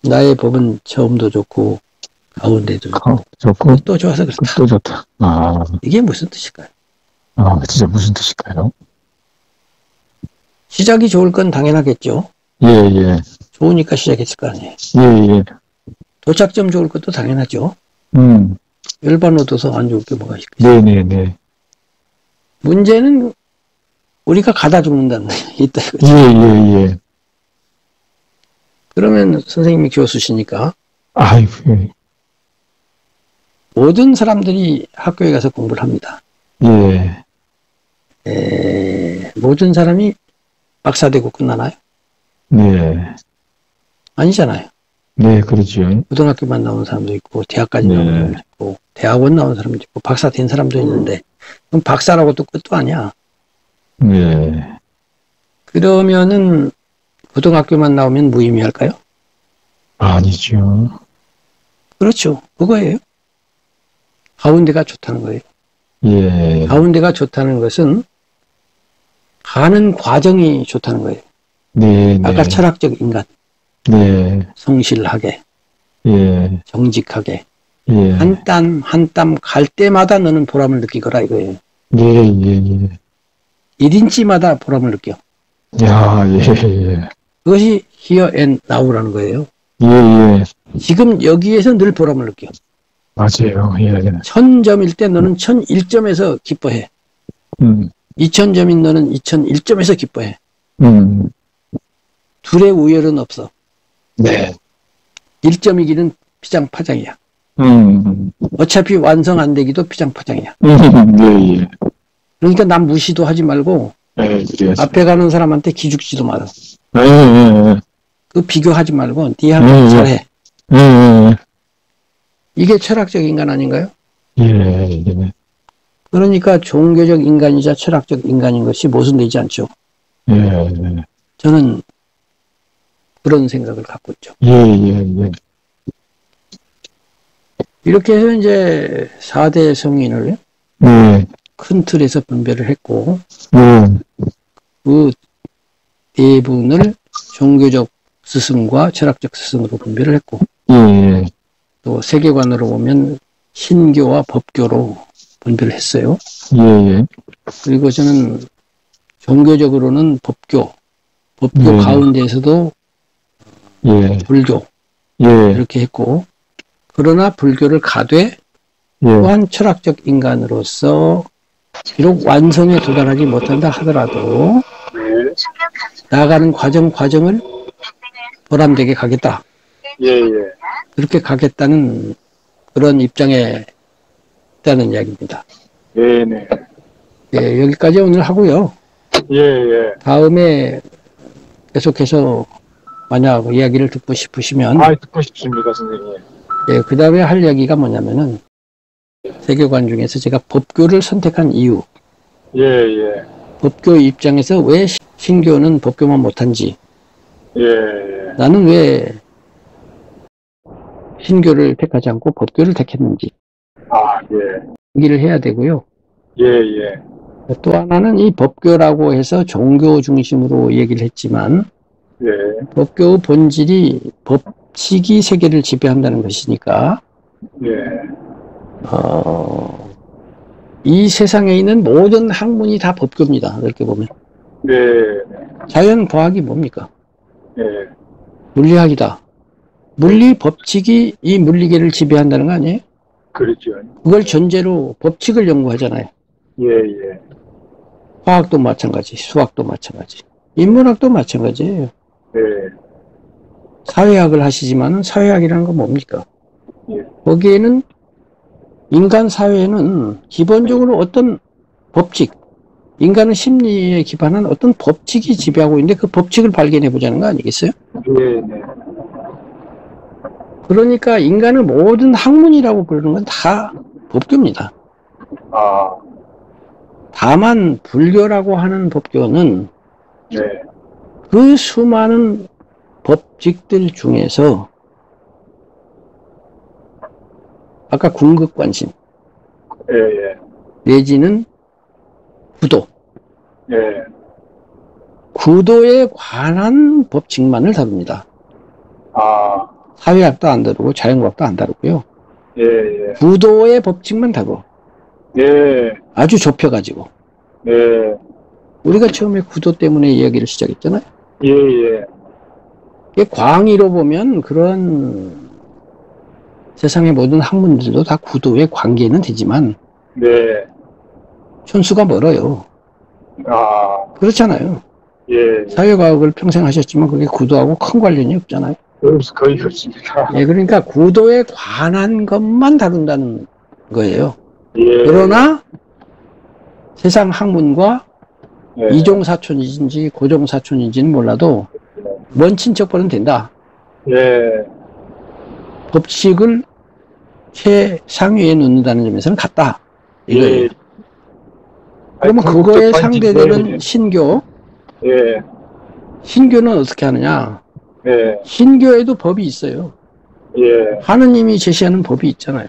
나의 법은 처음도 좋고 가운데도 좋고 또 좋아서 그렇다. 또 좋다. 아. 이게 무슨 뜻일까요? 아, 진짜 무슨 뜻일까요? 시작이 좋을 건 당연하겠죠. 예, 예. 좋으니까 시작했을 거 아니에요. 예, 예. 도착점 좋을 것도 당연하죠. 열반 얻어서 안 좋을 게 뭐가 있겠어요. 네네네. 문제는 우리가 가다 죽는다는 게 있다 이거죠. 예, 예, 예. 그러면 선생님이 교수시니까 아이고. 모든 사람들이 학교에 가서 공부를 합니다. 예. 모든 사람이 박사 되고 끝나나요? 네. 아니잖아요. 네, 그렇죠. 고등학교만 나온 사람도 있고 대학까지 나온 사람도 있고 대학원 나온 사람도 있고 박사 된 사람도 있는데 그럼 박사라고 또 끝도 아니야. 네. 그러면은 고등학교만 나오면 무의미할까요? 아니죠. 그렇죠. 그거예요. 가운데가 좋다는 거예요. 예. 가운데가 좋다는 것은 가는 과정이 좋다는 거예요. 네, 아까 네. 철학적 인간. 네. 성실하게. 예. 정직하게. 예. 한 땀 한 땀 갈 때마다 너는 보람을 느끼거라 이거예요. 예, 예, 예. 1인치마다 보람을 느껴. 야, 예, 예. 그것이 here and now라는 거예요. 예, 예. 지금 여기에서 늘 보람을 느껴. 맞아요. 예. 1000점일 때 너는 1001점에서 기뻐해. 2000점인 너는 2001점에서 기뻐해. 둘의 우열은 없어. 네. 1점이기는 피장파장이야. 어차피 완성 안 되기도 피장파장이야. 예, 예. 그러니까 남 무시도 하지 말고 예, 그래야지. 앞에 가는 사람한테 기죽지도 마라. 예, 예, 그 비교하지 말고 니하고 잘해. 예, 예. 이게 철학적 인간 아닌가요? 예, 예. 그러니까 종교적 인간이자 철학적 인간인 것이 모순되지 않죠. 예, 예. 저는 그런 생각을 갖고 있죠. 예, 예, 예. 이렇게 해서 이제 4대 성인을 큰 틀에서 분별을 했고 그 네 분을 종교적 스승과 철학적 스승으로 분별을 했고 또 세계관으로 보면 신교와 법교로 분별을 했어요. 그리고 저는 종교적으로는 법교 가운데에서도 불교 이렇게 했고 그러나 불교를 가되 또한 철학적 인간으로서 비록 완성에 도달하지 못한다 하더라도 나아가는 과정을 보람되게 가겠다. 그렇게 가겠다는 그런 입장에 있다는 이야기입니다. 네네. 예, 여기까지 오늘 하고요. 예. 다음에 계속해서 만약 이야기를 듣고 싶으시면 듣고 싶습니다, 선생님. 예, 그 다음에 할 이야기가 뭐냐면은 세계관 중에서 제가 법교를 선택한 이유 예. 법교 입장에서 왜 신교는 법교만 못한지. 예. 나는 왜 신교를 택하지 않고 법교를 택했는지. 얘기를 해야 되고요. 예. 또 하나는 이 법교라고 해서 종교 중심으로 얘기를 했지만, 예. 법교의 본질이 법칙이 세계를 지배한다는 것이니까, 예. 이 세상에 있는 모든 학문이 다 법교입니다. 그렇게 보면. 네. 자연 과학이 뭡니까? 예. 물리학이다. 물리 법칙이 이 물리계를 지배한다는 거 아니에요? 그렇죠. 그걸 전제로 법칙을 연구하잖아요. 예. 화학도 마찬가지, 수학도 마찬가지, 인문학도 마찬가지예요. 네. 사회학을 하시지만은 사회학이라는 건 뭡니까? 예. 거기에는 인간 사회는 기본적으로 어떤 법칙, 인간의 심리에 기반한 어떤 법칙이 지배하고 있는데 그 법칙을 발견해 보자는 거 아니겠어요? 네. 그러니까 인간의 모든 학문이라고 부르는 건 다 법교입니다. 다만 불교라고 하는 법교는 네. 그 수많은 법칙들 중에서 아까 궁극관심, 예. 내지는 구도, 예. 구도에 관한 법칙만을 다룹니다. 사회학도 안 다루고 자연과학도 안 다루고요. 예. 구도의 법칙만 다루고. 예. 아주 좁혀가지고. 예. 우리가 처음에 구도 때문에 이야기를 시작했잖아요. 예. 이게 광의로 보면 그런 세상의 모든 학문들도 다 구도에 관계는 되지만 네. 천수가 멀어요. 그렇잖아요. 예. 사회과학을 평생 하셨지만 그게 구도하고 큰 관련이 없잖아요. 거의 없습니다. 예, 그러니까 구도에 관한 것만 다룬다는 거예요. 예. 그러나 세상 학문과 예. 이종사촌인지 고종사촌인지는 몰라도 먼 친척보는 된다. 예. 법칙을 최상위에 놓는다는 점에서는 같다. 이거예요. 예. 그러면 그거에 상대되는 신교. 예. 신교는 어떻게 하느냐? 예. 신교에도 법이 있어요. 예. 하느님이 제시하는 법이 있잖아요.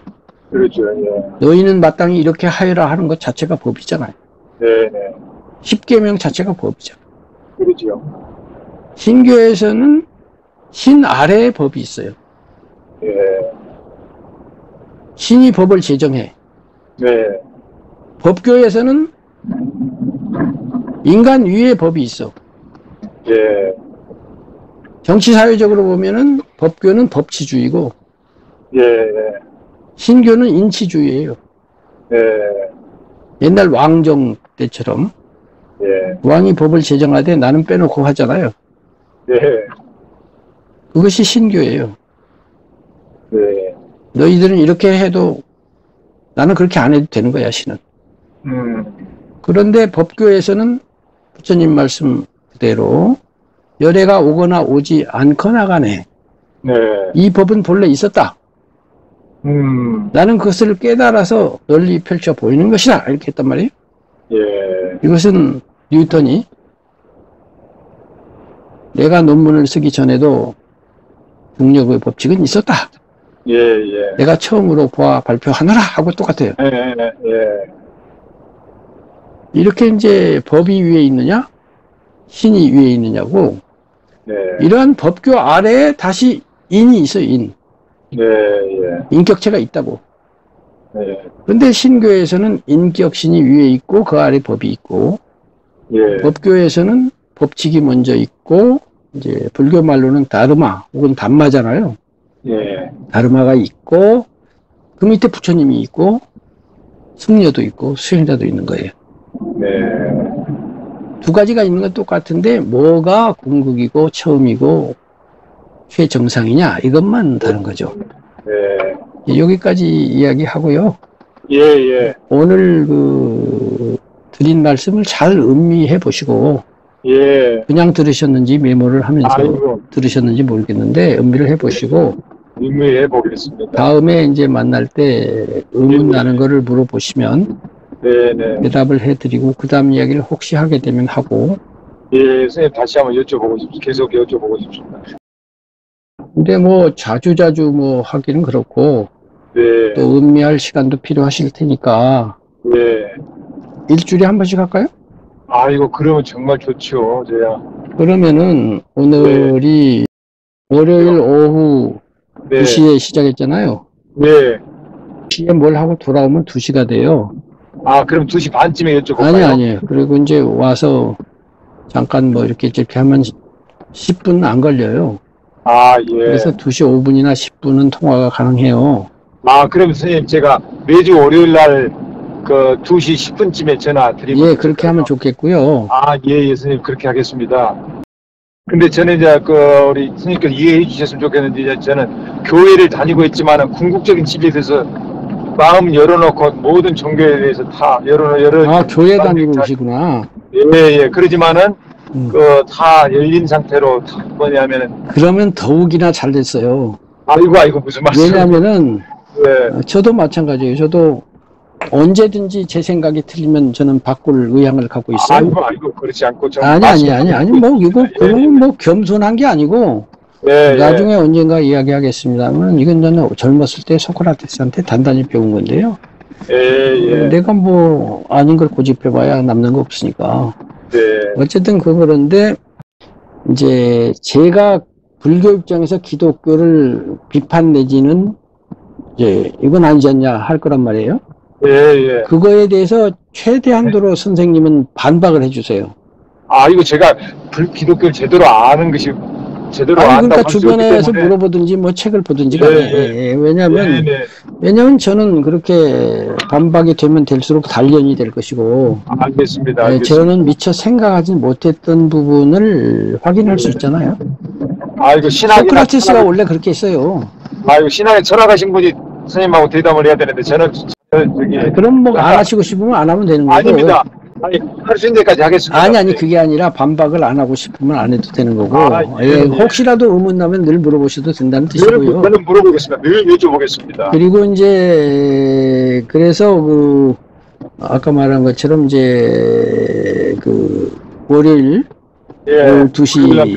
그렇죠. 예. 너희는 마땅히 이렇게 하여라 하는 것 자체가 법이잖아요. 네. 십계명 자체가 법이잖아요. 그렇죠. 신교에서는 신 아래의 법이 있어요. 예. 신이 법을 제정해. 네. 법교에서는 인간 위에 법이 있어. 예. 정치사회적으로 보면은 법교는 법치주의고, 예. 신교는 인치주의예요. 예. 옛날 왕정 때처럼 예. 왕이 법을 제정하되 나는 빼놓고 하잖아요. 예. 그것이 신교예요. 네. 너희들은 이렇게 해도 나는 그렇게 안 해도 되는 거야, 신은. 그런데 법교에서는 부처님 말씀 그대로 열애가 오거나 오지 않거나 간에 네. 이 법은 본래 있었다. 나는 그것을 깨달아서 널리 펼쳐 보이는 것이다. 이렇게 했단 말이에요. 예. 이것은 뉴턴이 내가 논문을 쓰기 전에도 중력의 법칙은 있었다. 예. 내가 처음으로 보아 발표하느라 하고 똑같아요. 예. 이렇게 이제 법이 위에 있느냐, 신이 위에 있느냐고. 네. 이러한 법교 아래에 다시 인이 있어요. 인. 예. 인격체가 있다고. 예. 그런데 신교에서는 인격신이 위에 있고 그 아래 법이 있고, 예. 법교에서는 법칙이 먼저 있고, 이제 불교 말로는 다르마 혹은 담마잖아요. 예. 다르마가 있고 그 밑에 부처님이 있고 승려도 있고 수행자도 있는 거예요. 네. 두 가지가 있는 건 똑같은데 뭐가 궁극이고 처음이고 최정상이냐 이것만 다른 거죠. 네. 여기까지 이야기하고요. 예. 오늘 드린 말씀을 잘 음미해 보시고 예. 그냥 들으셨는지 메모를 하면서 들으셨는지 모르겠는데 음미를 해 보시고 음미해 보겠습니다. 다음에 이제 만날 때 의문 나는 거를 물어보시면 네. 대답을 해드리고 그 다음 이야기를 혹시 하게 되면 하고 예, 선생님 다시 한번 여쭤보고 싶습니다. 계속 여쭤보고 싶습니다. 근데 뭐 자주자주 뭐 하기는 그렇고 네. 또 음미할 시간도 필요하실 테니까 네. 일주일에 한 번씩 할까요? 이거 그러면 정말 좋죠, 제가. 그러면은 오늘이 네. 월요일 오후 네. 2시에 시작했잖아요. 네. 2시에 뭘 하고 돌아오면 2시가 돼요. 그럼 2시 반쯤에 여쭤볼까요? 아니에요. 그리고 이제 와서 잠깐 뭐 이렇게 하면 10분 안 걸려요. 예. 그래서 2시 5분이나 10분은 통화가 가능해요. 그럼 선생님 제가 매주 월요일 날 2시 10분쯤에 전화 드리면. 예, 그렇게 하면 좋겠고요. 예, 선생님 그렇게 하겠습니다. 근데 저는 이제 우리 선생님께서 이해해 주셨으면 좋겠는데, 이제 저는 교회를 다니고 있지만은 궁극적인 집에 대해서 마음 열어놓고 모든 종교에 대해서 다 교회 다니고 오시구나. 예. 그러지만은 다 열린 상태로 뭐냐면은. 그러면 더욱이나 잘 됐어요. 아이고 무슨 말씀? 왜냐면은 네. 저도 마찬가지예요. 저도 언제든지 제 생각이 틀리면 저는 바꿀 의향을 갖고 있어요. 아이고 그렇지 않고 아니 뭐 이거 그러면 뭐 겸손한 게 아니고 나중에 언젠가 이야기하겠습니다만 이건 저는 젊었을 때 소크라테스한테 단단히 배운 건데요. 내가 뭐 아닌 걸 고집해봐야 남는 거 없으니까. 어쨌든 그런데 이제 제가 불교 입장에서 기독교를 비판 내지는 이제 이건 아니지 않냐 할 거란 말이에요. 그거에 대해서 최대한도로 선생님은 반박을 해주세요. 이거 제가 기독교를 제대로 아는 것이 제대로 그러니까 주변에서 물어보든지 뭐 책을 보든지 간에 왜냐면 저는 그렇게 반박이 되면 될수록 단련이 될 것이고. 알겠습니다. 저는 미처 생각하지 못했던 부분을 확인할 수 있잖아요. 이거 소크라테스가 원래 그렇게 했어요. 이거 신앙에 철학하신 분이 선생님하고 대담을 해야 되는데 저는 그럼 뭐 안 하시고 싶으면 안 하면 되는 거고. 아닙니다. 할 수 있는 데까지 하겠습니다. 아니 그게 아니라 반박을 안 하고 싶으면 안 해도 되는 거고. 혹시라도 의문 나면 늘 물어보셔도 된다는 뜻이고요. 저는 물어보겠습니다. 늘 여쭤보겠습니다. 그리고 이제 그래서 아까 말한 것처럼 이제 월요일 2시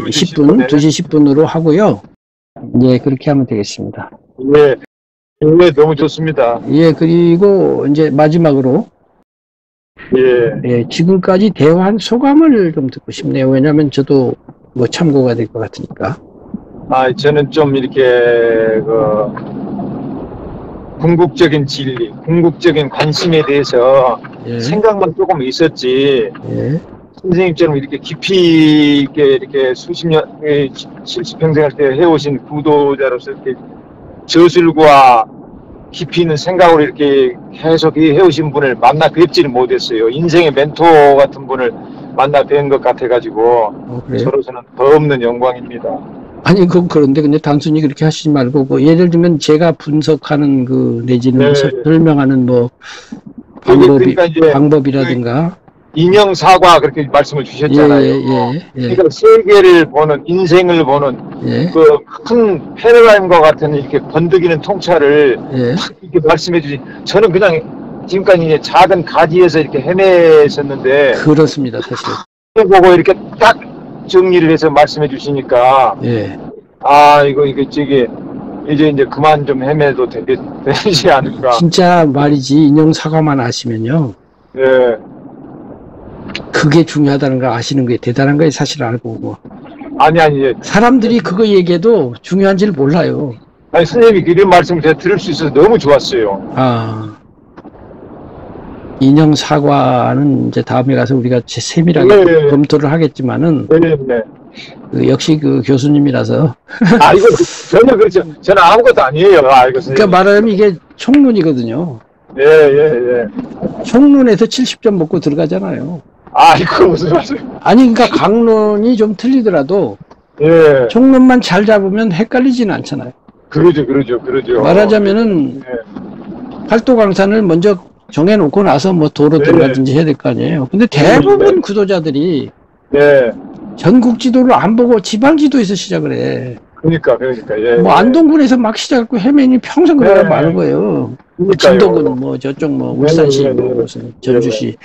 10분 2시 10분으로 하고요. 그렇게 하면 되겠습니다. 너무 좋습니다. 그리고 이제 마지막으로 지금까지 대화한 소감을 좀 듣고 싶네요. 왜냐하면 저도 뭐 참고가 될 것 같으니까. 저는 좀 이렇게 궁극적인 진리, 궁극적인 관심에 대해서 생각만 조금 있었지. 선생님처럼 이렇게 깊이 있게 이렇게 수십 년, 70평생을 때 해오신 구도자로서 이렇게 저술과 깊이 있는 생각으로 이렇게 계속 해오신 분을 만나 뵙지는 못했어요. 인생의 멘토 같은 분을 만나 뵌 것 같아가지고 저로서는 더 없는 영광입니다. 그런데 근데 단순히 그렇게 하시지 말고 예를 들면 제가 분석하는 내지는 설명하는 뭐 방법이라든가 인형사과 그렇게 말씀을 주셨잖아요. 그러니까 세계를 보는, 인생을 보는 큰 패러다임과 같은 이렇게 번득이는 통찰을 이렇게 말씀해 주신. 저는 그냥 지금까지 이제 작은 가지에서 이렇게 헤맸었는데. 그렇습니다, 사실. 보고 이렇게 딱 정리를 해서 말씀해 주시니까. 이거 이제 그만 좀 헤매도 되지 않을까. 진짜 말이지, 인형사과만 아시면요. 그게 중요하다는 걸 아시는 게 대단한 거예요, 사실 알고. 아니. 사람들이 그거 얘기해도 중요한지를 몰라요. 선생님이 이런 말씀을 제가 들을 수 있어서 너무 좋았어요. 인형 사과는 이제 다음에 가서 우리가 세밀하게 검토를 하겠지만은. 역시 교수님이라서. 이거 전혀 그렇죠. 저는 아무것도 아니에요. 그러니까 말하자면 이게 총론이거든요. 총론에서 70점 먹고 들어가잖아요. 이거 무슨 말씀? 그러니까 강론이 좀 틀리더라도 총론만 잘 잡으면 헷갈리지는 않잖아요. 그러죠. 말하자면은 활도강산을 먼저 정해놓고 나서 뭐 도로 들어가든지 해야 될 거 아니에요. 근데 대부분 구도자들이 전국 지도를 안 보고 지방 지도에서 시작을 해. 그러니까. 뭐 안동군에서 막 시작하고 헤매니 평생 그러다 마는 거예요. 진도군 뭐 저쪽 뭐 울산시 뭐 무슨 전주시.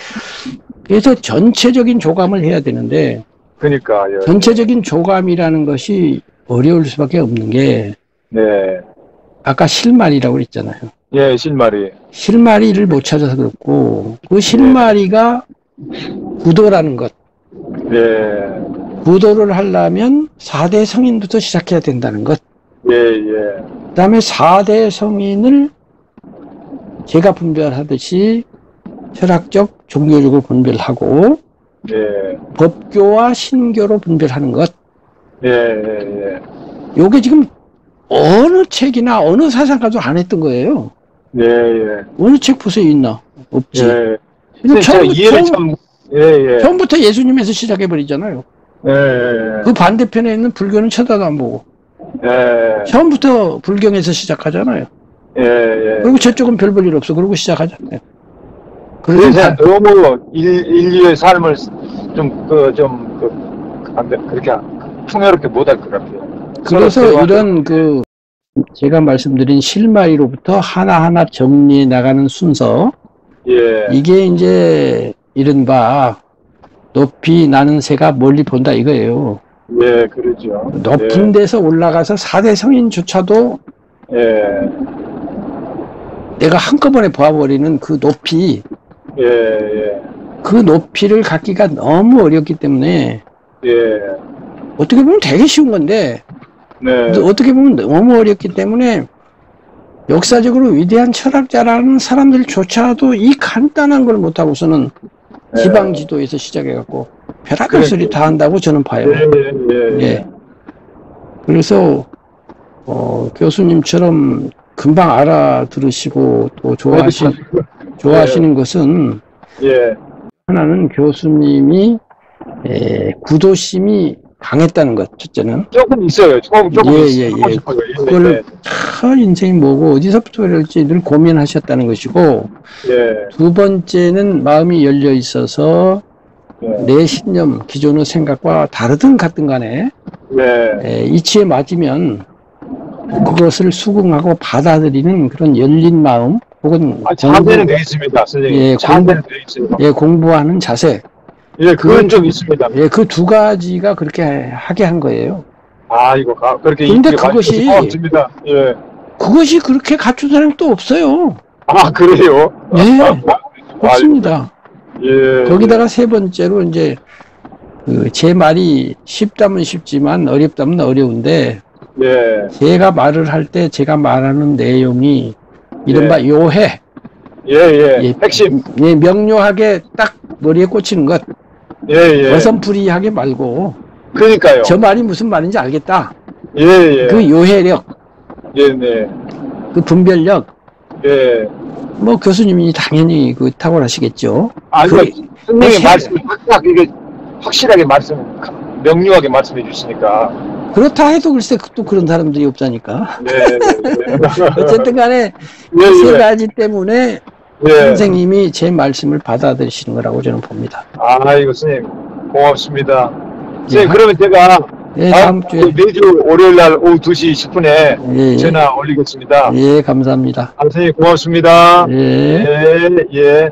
그래서 전체적인 조감을 해야 되는데 그러니까 예. 전체적인 조감이라는 것이 어려울 수밖에 없는 게 네. 아까 실마리라고 그랬잖아요. 예, 실마리. 실마리를 못 찾아서 그렇고 그 실마리가 구도라는 것. 예. 구도를 하려면 4대 성인부터 시작해야 된다는 것. 예, 예. 그 다음에 4대 성인을 제가 분별하듯이 철학적, 종교적으로 분별하고 예. 법교와 신교로 분별하는 것. 예, 예, 예. 요게 지금 어느 책이나 어느 사상가도 안 했던 거예요. 예, 예. 어느 책 보세요, 있나? 없지. 예. 처음부터 예수님에서 시작해버리잖아요. 예, 예. 그 반대편에 있는 불교는 쳐다도 안 보고. 예. 처음부터 불경에서 시작하잖아요. 예, 예. 그리고 저쪽은 별 볼 일 없어. 그러고 시작하잖아요. 그래서 너무 인류의 삶을 그렇게 풍요롭게 못할 것 같아요. 그래서 이런 제가 말씀드린 실마리로부터 하나하나 정리해 나가는 순서. 예. 이게 이제 이른바 높이 나는 새가 멀리 본다 이거예요. 예, 그러죠. 높은 데서 올라가서 4대 성인조차도 예. 내가 한꺼번에 보아버리는 그 높이, 예, 예. 그 높이를 갖기가 너무 어렵기 때문에 예. 어떻게 보면 되게 쉬운 건데 네. 어떻게 보면 너무 어렵기 때문에 역사적으로 위대한 철학자라는 사람들조차도 이 간단한 걸 못하고서는 지방지도에서 시작해갖고 별의별 소리 다 한다고 저는 봐요. 예. 그래서 교수님처럼 금방 알아들으시고 또 좋아하시는 것은 하나는 교수님이 구도심이 강했다는 것, 첫째는. 조금 있어요. 조금 있어요. 그걸 인생이 뭐고 어디서부터 그럴지 늘 고민하셨다는 것이고, 두 번째는 마음이 열려 있어서 내 신념, 기존의 생각과 다르든 같든 간에 이치에 맞으면 그것을 수긍하고 받아들이는 그런 열린 마음, 혹은 자세는 돼 있습니다, 선생님. 자세는 돼 있습니다. 공부하는 자세. 예, 그건 좀 있습니다. 예, 그 두 가지가 그렇게 하게 한 거예요. 이거 그렇게. 근데 그것이 고맙습니다. 예. 그것이 그렇게 갖춘 사람이 또 없어요. 그래요? 네, 없습니다. 예. 거기다가 세 번째로 이제 제 말이 쉽다면 쉽지만 어렵다면 어려운데, 제가 말을 할 때 제가 말하는 내용이 이른바 요해. 핵심. 명료하게 딱 머리에 꽂히는 것. 어선풀이하게 말고. 그러니까요. 저 말이 무슨 말인지 알겠다. 그 요해력. 그 분별력. 뭐 교수님이 당연히 탁월하시겠죠. 선생님 말씀 확실하게 명료하게 말씀해 주시니까. 그렇다 해도 글쎄 또 그런 사람들이 없자니까. 어쨌든 간에 세 가지 때문에 선생님이 제 말씀을 받아들이시는 거라고 저는 봅니다. 이거 선생님 고맙습니다. 선생님 그러면 제가 다음 주에 매주 월요일날 오후 2시 10분에 전화 올리겠습니다. 감사합니다. 선생님 고맙습니다. 예.